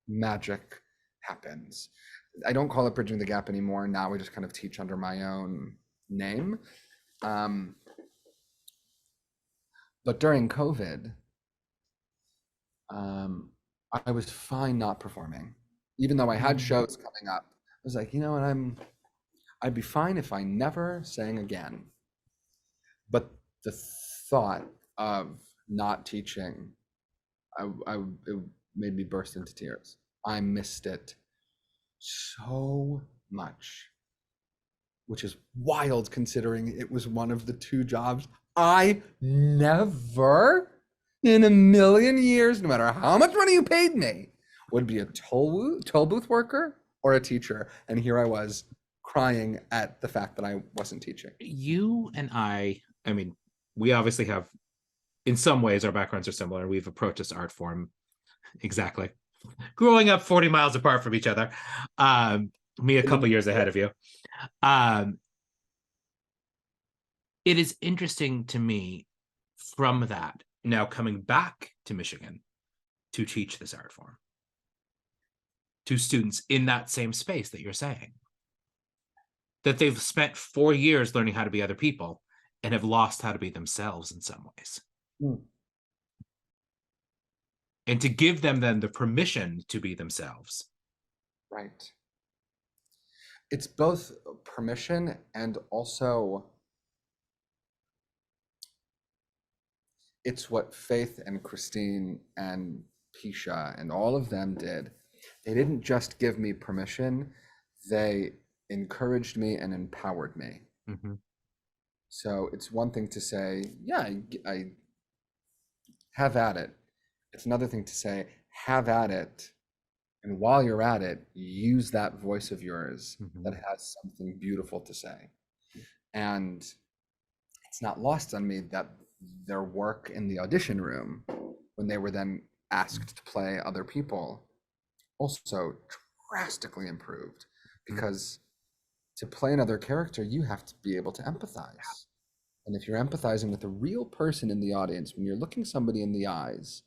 magic happens. I don't call it Bridging the Gap anymore. Now we just kind of teach under my own name. But during COVID, I was fine not performing, even though I had shows coming up. I was like, you know what, I'd be fine if I never sang again. But the thought of not teaching, it made me burst into tears. I missed it so much, which is wild considering it was one of the two jobs I never in a million years, no matter how much money you paid me, would be a toll booth worker or a teacher. And here I was crying at the fact that I wasn't teaching. You and I mean, we obviously have, in some ways, our backgrounds are similar. We've approached this art form exactly. Growing up 40 miles apart from each other. Me a couple years ahead of you. It is interesting to me from that, now coming back to Michigan to teach this art form to students in that same space that you're saying, that they've spent 4 years learning how to be other people and have lost how to be themselves in some ways. And to give them then the permission to be themselves. Right. It's both permission and also it's what Faith and Christine and Pisha and all of them did. They didn't just give me permission, they encouraged me and empowered me. So it's one thing to say, yeah, I have at it. It's another thing to say, have at it. And while you're at it, use that voice of yours that has something beautiful to say. And it's not lost on me that their work in the audition room, when they were then asked to play other people, also drastically improved. Because to play another character, you have to be able to empathize. And if you're empathizing with a real person in the audience, when you're looking somebody in the eyes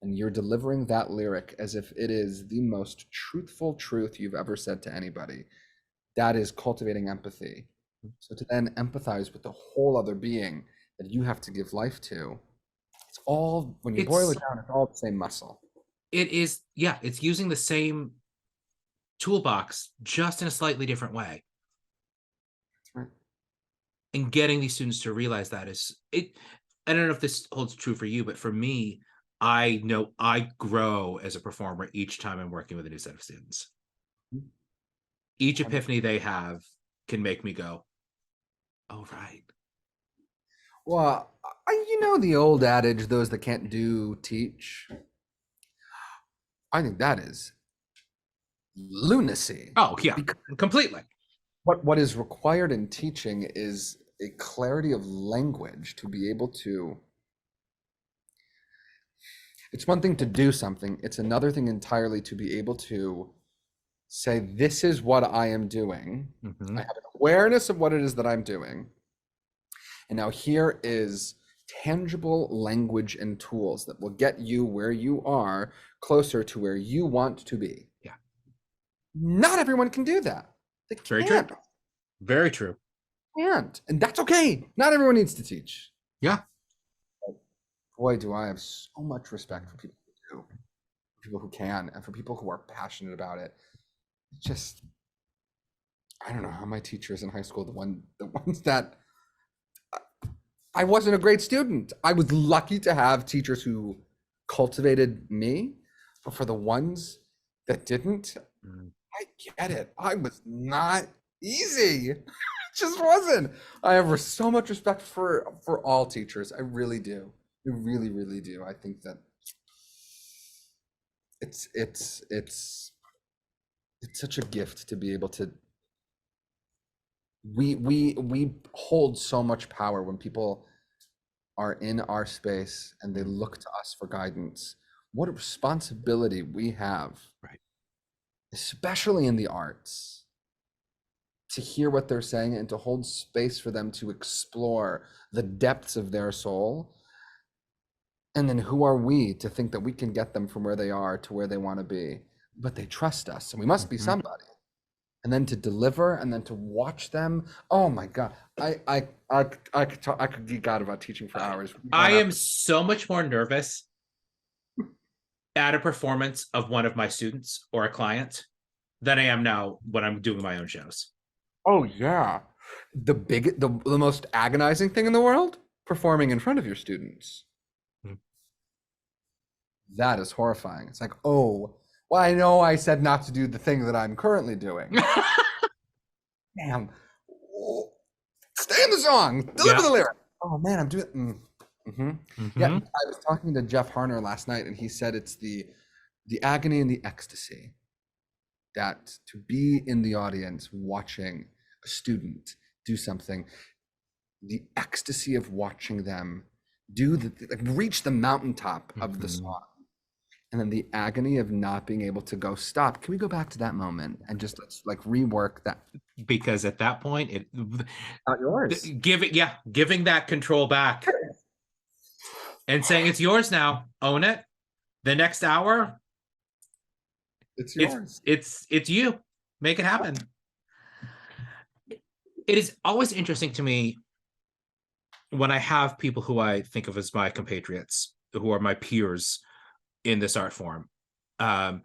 and you're delivering that lyric as if it is the most truthful truth you've ever said to anybody, that is cultivating empathy. So to then empathize with the whole other being that you have to give life to, it's all, when you boil it down, it's all the same muscle. It is, yeah, it's using the same toolbox, just in a slightly different way. That's right. And getting these students to realize that is it. I don't know if this holds true for you, but for me, I know I grow as a performer each time I'm working with a new set of students. Each epiphany they have can make me go, oh, right. Well, you know the old adage, those that can't do, teach. I think that is lunacy. Oh, yeah, completely. What is required in teaching is a clarity of language to be able to, it's one thing to do something, it's another thing entirely to be able to say, this is what I am doing. I have an awareness of what it is that I'm doing. And now here is tangible language and tools that will get you where you are, closer to where you want to be. Yeah. Not everyone can do that. They can't. Very true. Very true. Can't. And that's okay. Not everyone needs to teach. Yeah. But boy, do I have so much respect for people who do, for people who can, and for people who are passionate about it. It's just, I don't know how my teachers in high school, the ones that, I wasn't a great student. I was lucky to have teachers who cultivated me, but for the ones that didn't, I get it. I was not easy. It just wasn't. I have so much respect for all teachers. I really do. I really, really do. I think that it's such a gift to be able to. We hold so much power when people are in our space and they look to us for guidance. What a responsibility we have, right? Especially in the arts, to hear what they're saying and to hold space for them to explore the depths of their soul. And then who are we to think that we can get them from where they are to where they want to be? But they trust us, and we must be somebody. And then to deliver, and then to watch them. Oh my God, I could geek out about teaching for hours. I am so much more nervous at a performance of one of my students or a client than I am now when I'm doing my own shows. Oh yeah. The most agonizing thing in the world, performing in front of your students. Hmm. That is horrifying. It's like, oh, well, I know I said not to do the thing that I'm currently doing. Damn. Oh, stay in the song. Deliver the lyric. Oh man, I'm doing. Yeah, I was talking to Jeff Harner last night, and he said it's the agony and the ecstasy that to be in the audience watching a student do something, the ecstasy of watching them do reach the mountaintop of the song, and then the agony of not being able to go stop. Can we go back to that moment and just let's like rework that? Because at that point, Not yours. Giving that control back and saying it's yours now, own it. The next hour, It's yours. It's you. Make it happen. It is always interesting to me when I have people who I think of as my compatriots, who are my peers in this art form, on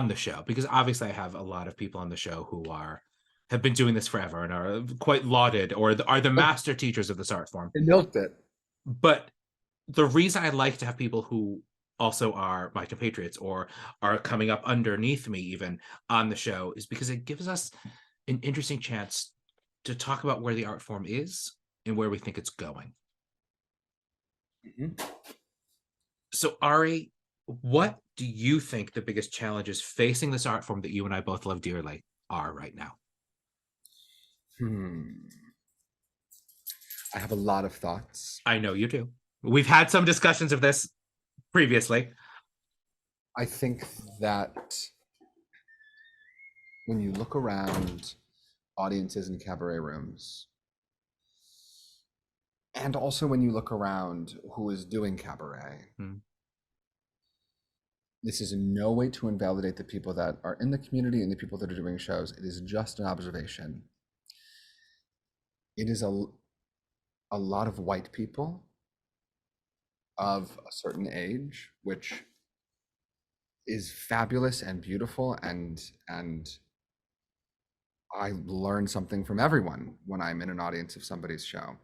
the show, because obviously I have a lot of people on the show who have been doing this forever and are quite lauded or are the master teachers of this art form. They milked it. But the reason I like to have people who also are my compatriots or are coming up underneath me even on the show is because it gives us an interesting chance to talk about where the art form is and where we think it's going. So Ari, what do you think the biggest challenges facing this art form that you and I both love dearly are right now? I have a lot of thoughts. I know you do. We've had some discussions of this previously. I think that when you look around audiences in cabaret rooms, and also when you look around who is doing cabaret, this is in no way to invalidate the people that are in the community and the people that are doing shows. It is just an observation. It is a lot of white people of a certain age, which is fabulous and beautiful, and I learn something from everyone when I'm in an audience of somebody's show.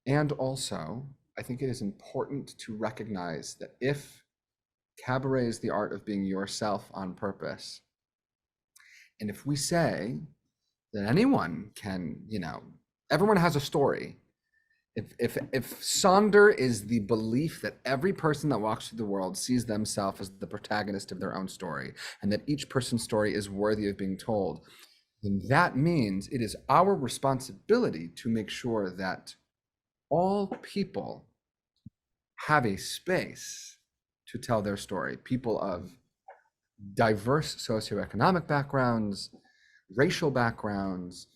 And also, I think it is important to recognize that if cabaret is the art of being yourself on purpose, and if we say that anyone can, everyone has a story. If Sonder is the belief that every person that walks through the world sees themselves as the protagonist of their own story, and that each person's story is worthy of being told, then that means it is our responsibility to make sure that all people have a space to tell their story. People of diverse socioeconomic backgrounds, racial backgrounds,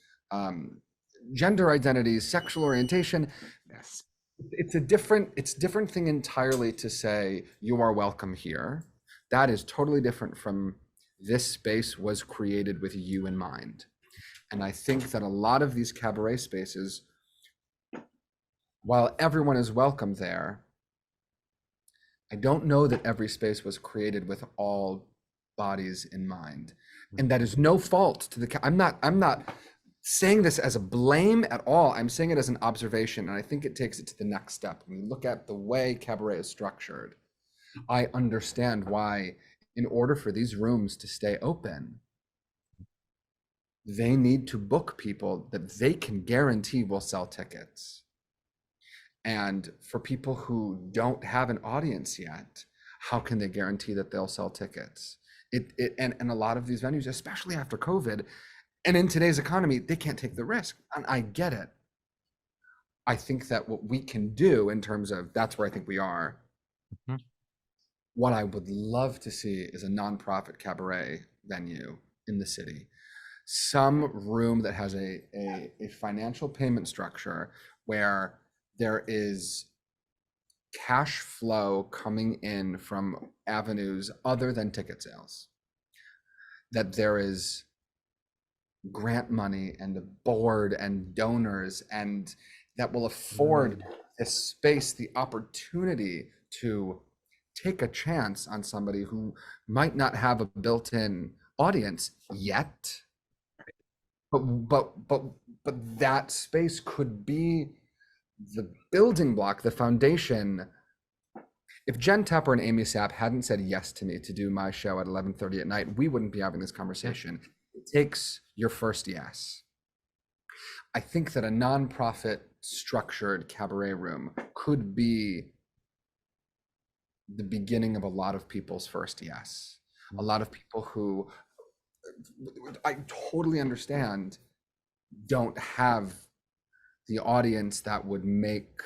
gender identities, sexual orientation. Yes. It's different thing entirely to say you are welcome here. That is totally different from this space was created with you in mind. And I think that a lot of these cabaret spaces, while everyone is welcome there, I don't know that every space was created with all bodies in mind. And that is no fault to the, I'm not saying this as a blame at all. I'm saying it as an observation. And I think it takes it to the next step. When you look at the way cabaret is structured, I understand why, in order for these rooms to stay open, they need to book people that they can guarantee will sell tickets. And for people who don't have an audience yet, how can they guarantee that they'll sell tickets? And a lot of these venues, especially after COVID, and in today's economy, they can't take the risk. And I get it. I think that what we can do in terms of, that's where I think we are. What I would love to see is a nonprofit cabaret venue in the city. Some room that has a financial payment structure where there is cash flow coming in from avenues other than ticket sales. That there is grant money and a board and donors, and that will afford this space the opportunity to take a chance on somebody who might not have a built-in audience yet, but that space could be the building block, the foundation. If Jen Tepper and Amy Sapp hadn't said yes to me to do my show at 11:30 at night, we wouldn't be having this conversation. It takes your first yes. I think that a nonprofit structured cabaret room could be the beginning of a lot of people's first yes. A lot of people who, I totally understand, don't have the audience that would make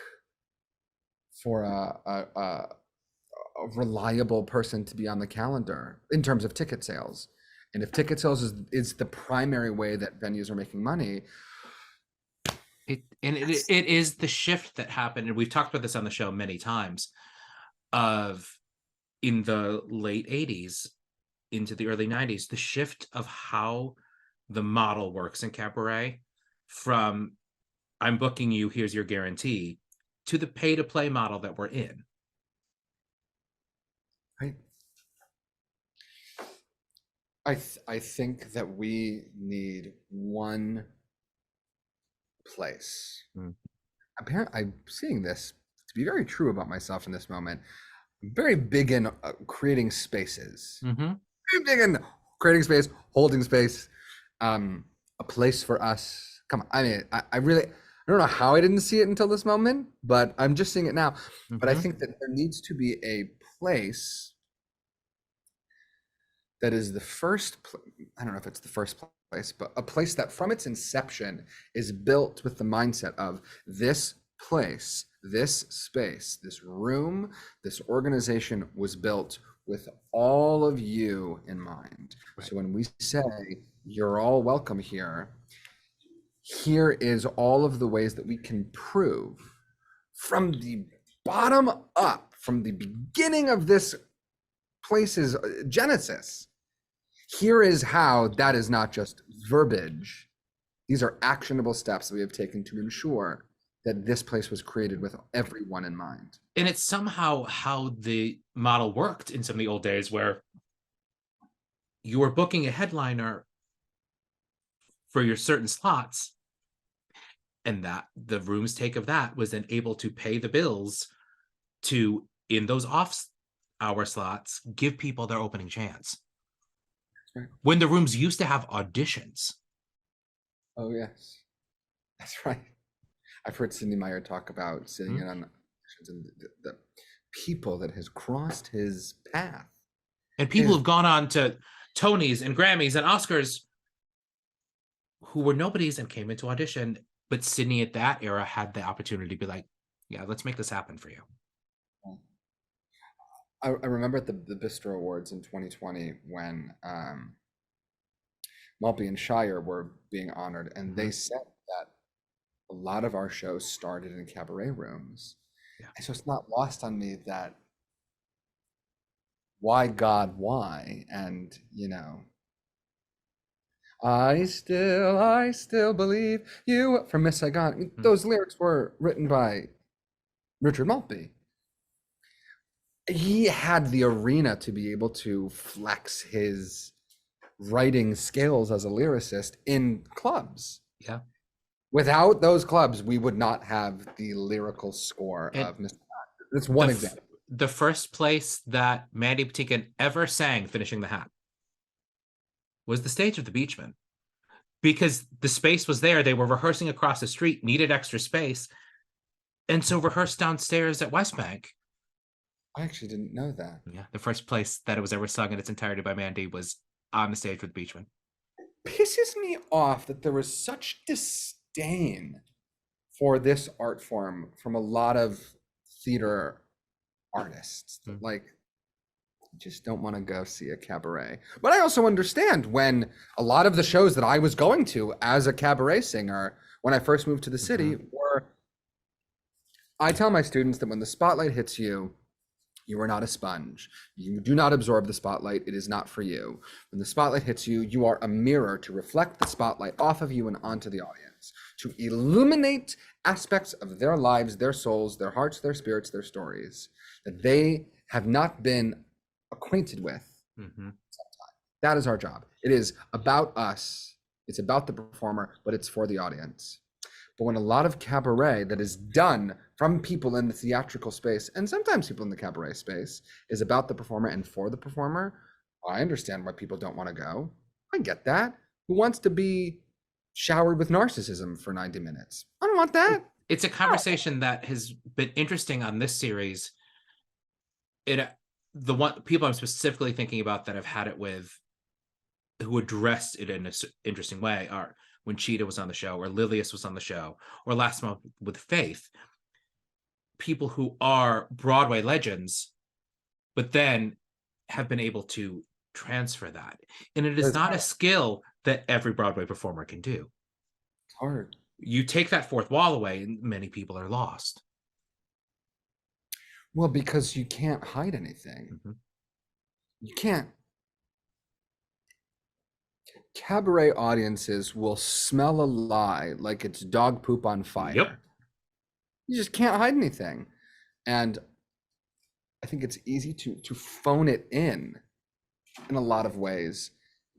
for a reliable person to be on the calendar in terms of ticket sales. And if ticket sales is the primary way that venues are making money, It is the shift that happened, and we've talked about this on the show many times, of in the late 80s into the early 90s, the shift of how the model works in cabaret from I'm booking you, here's your guarantee, to the pay to play model that we're in. right? I think that we need one place. Apparently, I'm seeing this to be very true about myself in this moment. I'm very big in creating spaces. Very big in creating space, holding space, a place for us. Come on, I mean, I really, I don't know how I didn't see it until this moment, but I'm just seeing it now. But I think that there needs to be a place that is the first, I don't know if it's the first place, but a place that from its inception is built with the mindset of this place, this space, this room, this organization was built with all of you in mind. Right. So when we say you're all welcome here, here is all of the ways that we can prove from the bottom up, from the beginning of this place's genesis. Here is how that is not just verbiage. These are actionable steps that we have taken to ensure that this place was created with everyone in mind. And it's somehow how the model worked in some of the old days, where you were booking a headliner for your certain slots, and that the room's take of that was then able to pay the bills to, in those off-hour slots, give people their opening chance. Right. When the rooms used to have auditions. Oh, yes. That's right. I've heard Sidney Meyer talk about sitting in on auditions and the people that has crossed his path. And people who've gone on to Tonys and Grammys and Oscars who were nobodies and came into audition. But Sidney at that era had the opportunity to be like, yeah, let's make this happen for you. I remember at the Bistro Awards in 2020 when Maltby and Shire were being honored, and they said that a lot of our shows started in cabaret rooms. Yeah. And so it's not lost on me that why God, why? And, you know, I still believe you from Miss Saigon. Those lyrics were written by Richard Maltby. He had the arena to be able to flex his writing skills as a lyricist in clubs. Yeah. Without those clubs, we would not have the lyrical score of Mr. That's one example. The first place that Mandy Patinkin ever sang Finishing the Hat was the stage of the Beachman, because the space was there. They were rehearsing across the street, needed extra space, and so rehearsed downstairs at West Bank. I actually didn't know that. Yeah, the first place that it was ever sung in its entirety by Mandy was on the stage with Beachman. Pisses me off that there was such disdain for this art form from a lot of theater artists. Like, just don't want to go see a cabaret. But I also understand when a lot of the shows that I was going to as a cabaret singer when I first moved to the city were, I tell my students that when the spotlight hits you, you are not a sponge. You do not absorb the spotlight. It is not for you. When the spotlight hits you, you are a mirror to reflect the spotlight off of you and onto the audience, to illuminate aspects of their lives, their souls, their hearts, their spirits, their stories that they have not been acquainted with. Mhm. That is our job. It is about us. It's about the performer, but it's for the audience. But when a lot of cabaret that is done from people in the theatrical space, and sometimes people in the cabaret space, is about the performer and for the performer, I understand why people don't want to go. I get that. Who wants to be showered with narcissism for 90 minutes? I don't want that. It's a conversation that has been interesting on this series. The one people I'm specifically thinking about that I've had it with, who addressed it in an interesting way, are when Cheetah was on the show, or Lilius was on the show, or last month with Faith. People who are Broadway legends, but then have been able to transfer that. And it is not a skill that every Broadway performer can do. It's hard. You take that fourth wall away, and many people are lost. Well, because you can't hide anything. Mhm. You can't. Cabaret audiences will smell a lie like it's dog poop on fire. Yep. You just can't hide anything. And I think it's easy to phone it in a lot of ways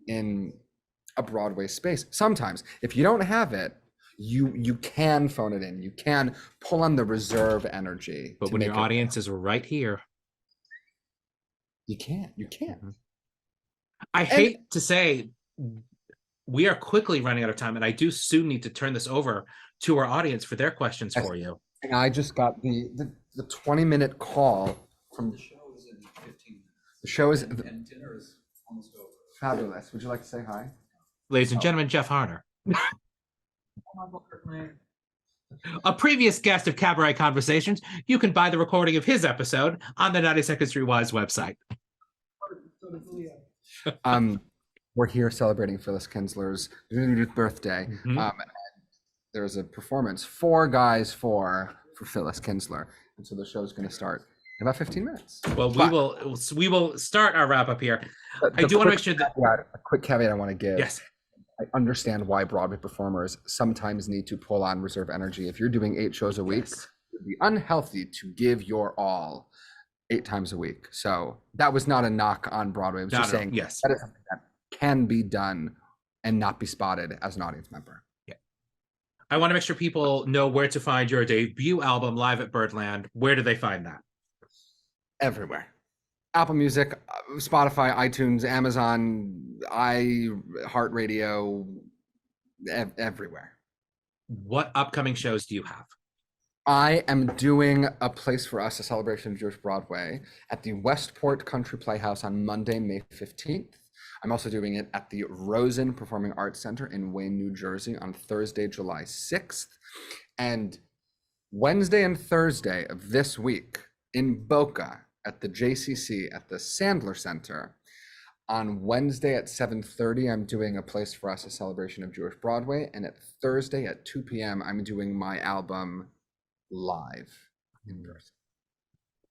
in a Broadway space. Sometimes, if you don't have it, you can phone it in. You can pull on the reserve energy. But when your audience is right here, you can't. You can't. Mhm. I hate to say, we are quickly running out of time, and I do soon need to turn this over to our audience for their questions for you. And I just got the 20-minute call from The show is in 15 minutes. the show is And dinner is almost over. fabulous. Would you like to say hi? Ladies and gentlemen, Jeff Harner, a previous guest of Cabaret Conversations. You can buy the recording of his episode on the 92nd Street Wise website. We're here celebrating Phyllis Kinsler's birthday. Mhm. And there's a performance, Four Guys for Phyllis Kinsler, and so the show's going to start in about 15 minutes. Well, we will start our wrap up here. But I do want to make sure that a quick caveat I want to give. yes, I understand why Broadway performers sometimes need to pull on reserve energy. If you're doing 8 shows a week, yes. it would be unhealthy to give your all 8 times a week. So that was not a knock on Broadway. I was just saying yes. that is something that can be done and not be spotted as an audience member. I want to make sure people know where to find your debut album, Live at Birdland. Where do they find that? Everywhere. Apple Music, Spotify, iTunes, Amazon, iHeartRadio, everywhere. What upcoming shows do you have? I am doing A Place for Us, a celebration of Jewish Broadway, at the Westport Country Playhouse on Monday, May 15th. I'm also doing it at the Rosen Performing Arts Center in Wayne, New Jersey on Thursday, July 6th. And Wednesday and Thursday of this week in Boca at the JCC at the Sandler Center. On Wednesday at 7:30, I'm doing A Place for Us, a celebration of Jewish Broadway. And at Thursday at 2 p.m., I'm doing my album live in person.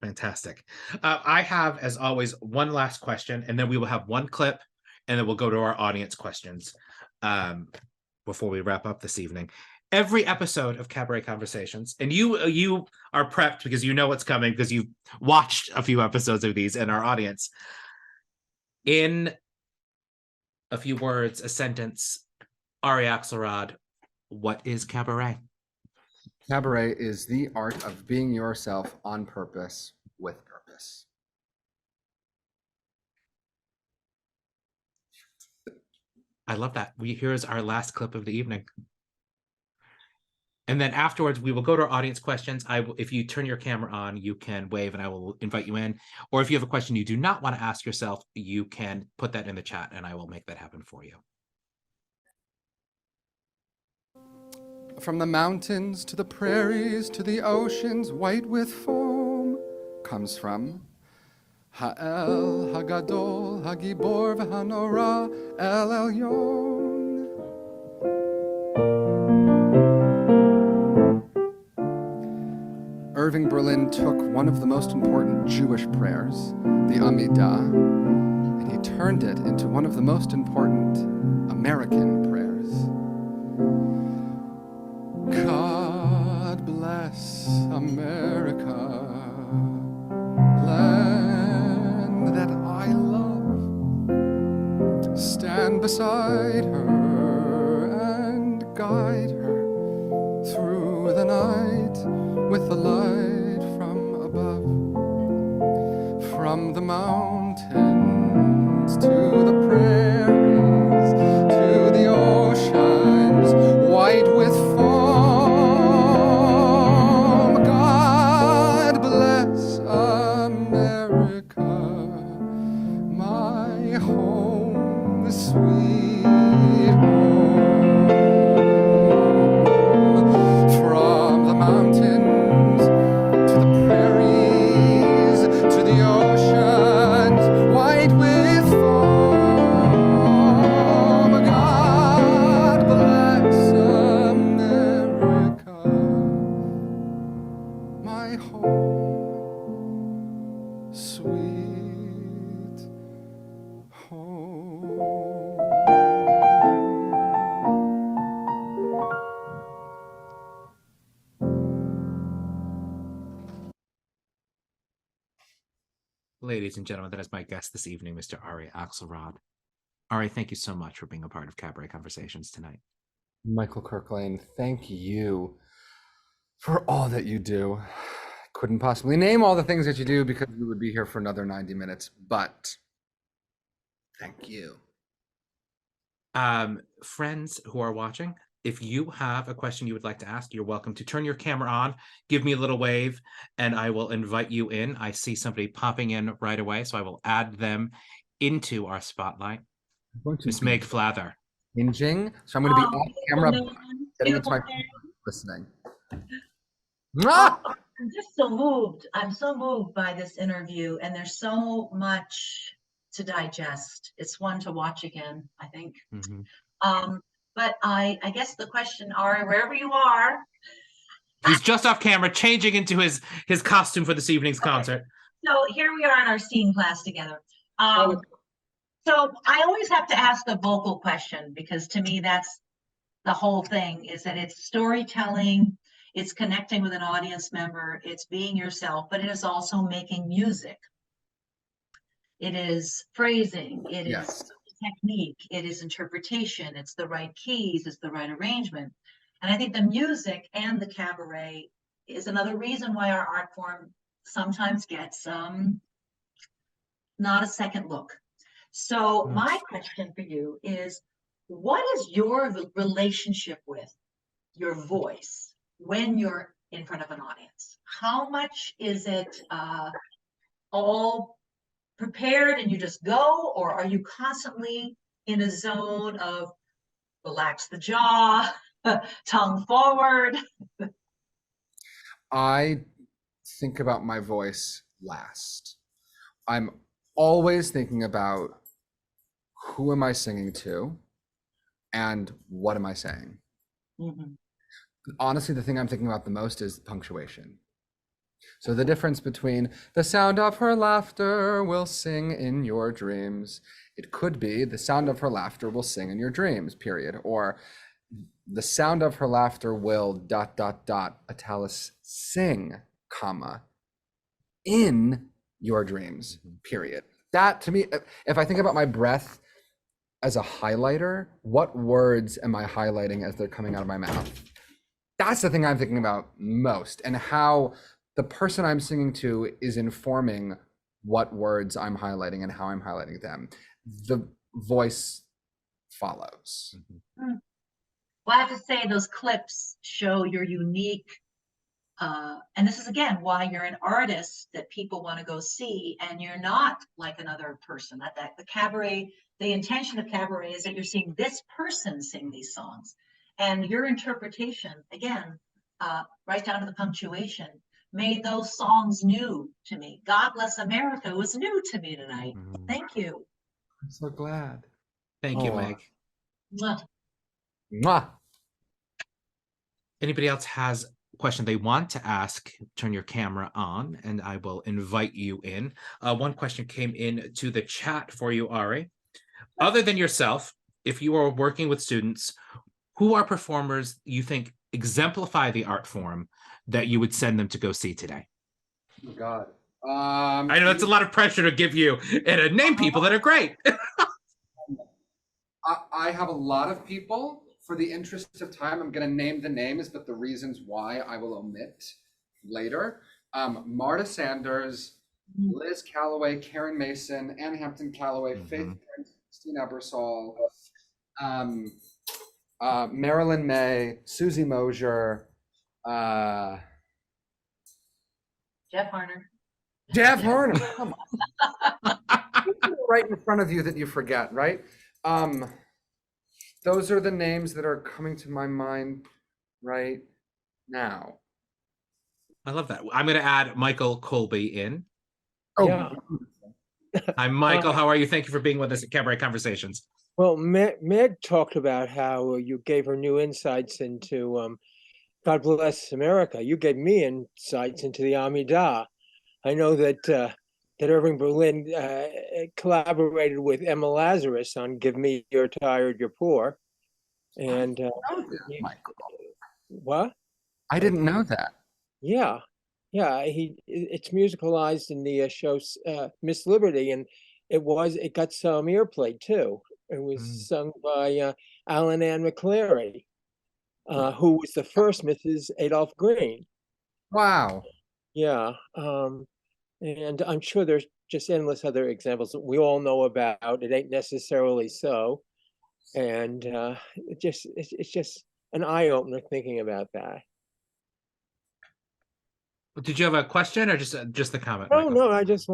Fantastic. I have, as always, one last question, and then we will have one clip, and then we'll go to our audience questions before we wrap up this evening. Every episode of Cabaret Conversations, and you are prepped because you know what's coming because you've watched a few episodes of these in our audience. In a few words, a sentence, Ari Axelrod, what is cabaret? Cabaret is the art of being yourself on purpose with purpose. I love that. Here's our last clip of the evening. And then afterwards, we will go to our audience questions. If you turn your camera on, you can wave and I will invite you in. Or if you have a question you do not want to ask yourself, you can put that in the chat and I will make that happen for you. From the mountains to the prairies to the oceans white with foam comes from Ha'el, Hagadol, Hagibor, V'Hanora, El Elyon. Irving Berlin took one of the most important Jewish prayers, the Amidah, and he turned it into one of the most important American prayers. God bless America, land beside her and guide her through the night with the light from above, from the mountains to the prairies to the oceans white with foam. God bless America, my home, sweet home. From the mountains to the prairies to the oceans white with foam. God bless America, my home, sweet home. Ladies and gentlemen, that is my guest this evening, Mr. Ari Axelrod. Ari, thank you so much for being a part of Cabaret Conversations tonight. Michael Kirkland, thank you for all that you do. Couldn't possibly name all the things that you do because we would be here for another 90 minutes, but thank you. Friends who are watching, if you have a question you would like to ask, you're welcome to turn your camera on, give me a little wave, and I will invite you in. I see somebody popping in right away, so I will add them into our spotlight. I'm going to Miss be Meg Flather. hinging, so I'm going to be off camera, getting into my listening. Mwah! I'm just so moved. I'm so moved by this interview, and there's so much to digest. It's one to watch again, I think. Mhm. But I guess the question, Ari, wherever you are. He's just off camera, changing into his costume for this evening's concert. So here we are in our scene class together. So I always have to ask a vocal question, because to me that's the whole thing, is that it's storytelling, it's connecting with an audience member, it's being yourself, but it is also making music. It is phrasing, it Yes. is technique, it is interpretation, it's the right keys, it's the right arrangement. And I think the music and the cabaret is another reason why our art form sometimes gets not a second look. So my question for you is, what is your relationship with your voice when you're in front of an audience? How much is it all prepared and you just go, or are you constantly in a zone of relax the jaw, tongue forward? I think about my voice last. I'm always thinking about who am I singing to and what am I saying. Mm-hmm. Honestly, the thing I'm thinking about the most is punctuation. So the difference between the sound of her laughter will sing in your dreams. It could be the sound of her laughter will sing in your dreams, period. Or the sound of her laughter will ... italics sing, comma, in your dreams, period. That to me, if I think about my breath as a highlighter, what words am I highlighting as they're coming out of my mouth? That's the thing I'm thinking about most, and how the person I'm singing to is informing what words I'm highlighting and how I'm highlighting them. The voice follows. Well, I have to say those clips show your unique, and this is again why you're an artist that people want to go see, and you're not like another person. That the cabaret, the intention of cabaret is that you're seeing this person sing these songs, and your interpretation, again, right down to the punctuation, made those songs new to me. God Bless America was new to me tonight. Thank you. I'm so glad. Thank you, Oh. Meg. Mwah. Mwah. Anybody else has a question they want to ask, turn your camera on and I will invite you in. One question came in to the chat for you, Ari. Other than yourself, if you are working with students, who are performers you think exemplify the art form that you would send them to go see today? Oh God. I know that's a lot of pressure to give you and name people that are great. I have a lot of people. For the interest of time, I'm going to name the names, but the reasons why I will omit later. Marta Sanders, Liz Calloway, Karen Mason, Ann Hampton Calloway, Faith Prince, Christine Ebersol, Marilyn May, Susie Mosier, Jeff Harner. Jeff Harner. Come on. Right in front of you that you forget, right? Those are the names that are coming to my mind right now. I love that. I'm going to add Michael Colby in. Oh, Yeah. Hi, Michael. How are you? Thank you for being with us at Cabaret Conversations. Well, Meg talked about how you gave her new insights into God Bless America. You gave me insights into the Amida. I know that that Irving Berlin collaborated with Emma Lazarus on "Give Me You're Tired, You're Poor," and Michael. what? I didn't know that. Yeah, yeah. It's musicalized in the show Miss Liberty, and it got some airplay too. It was sung by Alan Ann McClary, who was the first Mrs. Adolph Green. Wow. Yeah, and I'm sure there's just endless other examples that we all know about. It ain't necessarily so, and it's just an eye opener thinking about that. Did you have a question or just the comment? Oh Michael? no, I just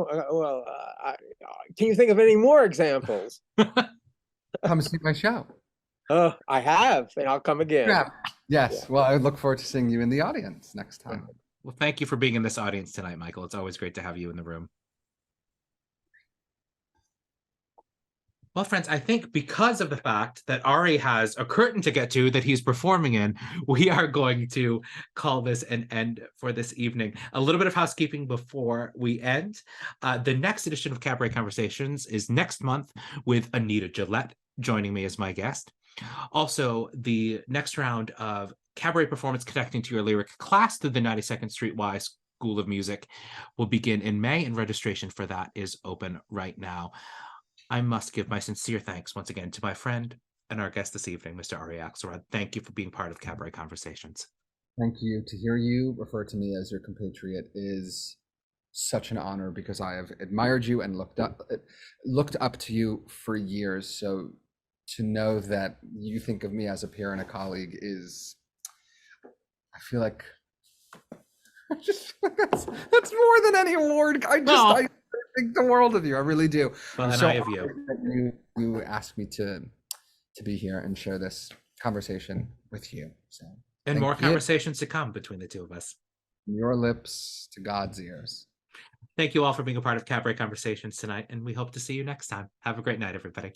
can you think of any more examples? Come see my show. Oh, I have, and I'll come again. Yeah. Yes. Yeah. Well, I look forward to seeing you in the audience next time. Well, thank you for being in this audience tonight, Michael. It's always great to have you in the room. Well, friends, I think because of the fact that Ari has a curtain to get to that he's performing in, we are going to call this an end for this evening. A little bit of housekeeping before we end. The next edition of Cabaret Conversations is next month with Anita Gillette joining me as my guest. Also, the next round of cabaret performance connecting to your lyric class through the 92nd Street Y School of Music will begin in May, and registration for that is open right now. I must give my sincere thanks once again to my friend and our guest this evening, Mr. Ari Axelrod. Thank you for being part of Cabaret Conversations. Thank you. To hear you refer to me as your compatriot is such an honor because I have admired you and looked up to you for years. So to know that you think of me as a peer and a colleague is, I feel like that's more than any award. I think the world of you. I really do. Well, and so I of you. You asked me to be here and share this conversation with you. So And more conversations to come between the two of us. From your lips to God's ears. Thank you all for being a part of Cabaret Conversations tonight, and we hope to see you next time. Have a great night, everybody.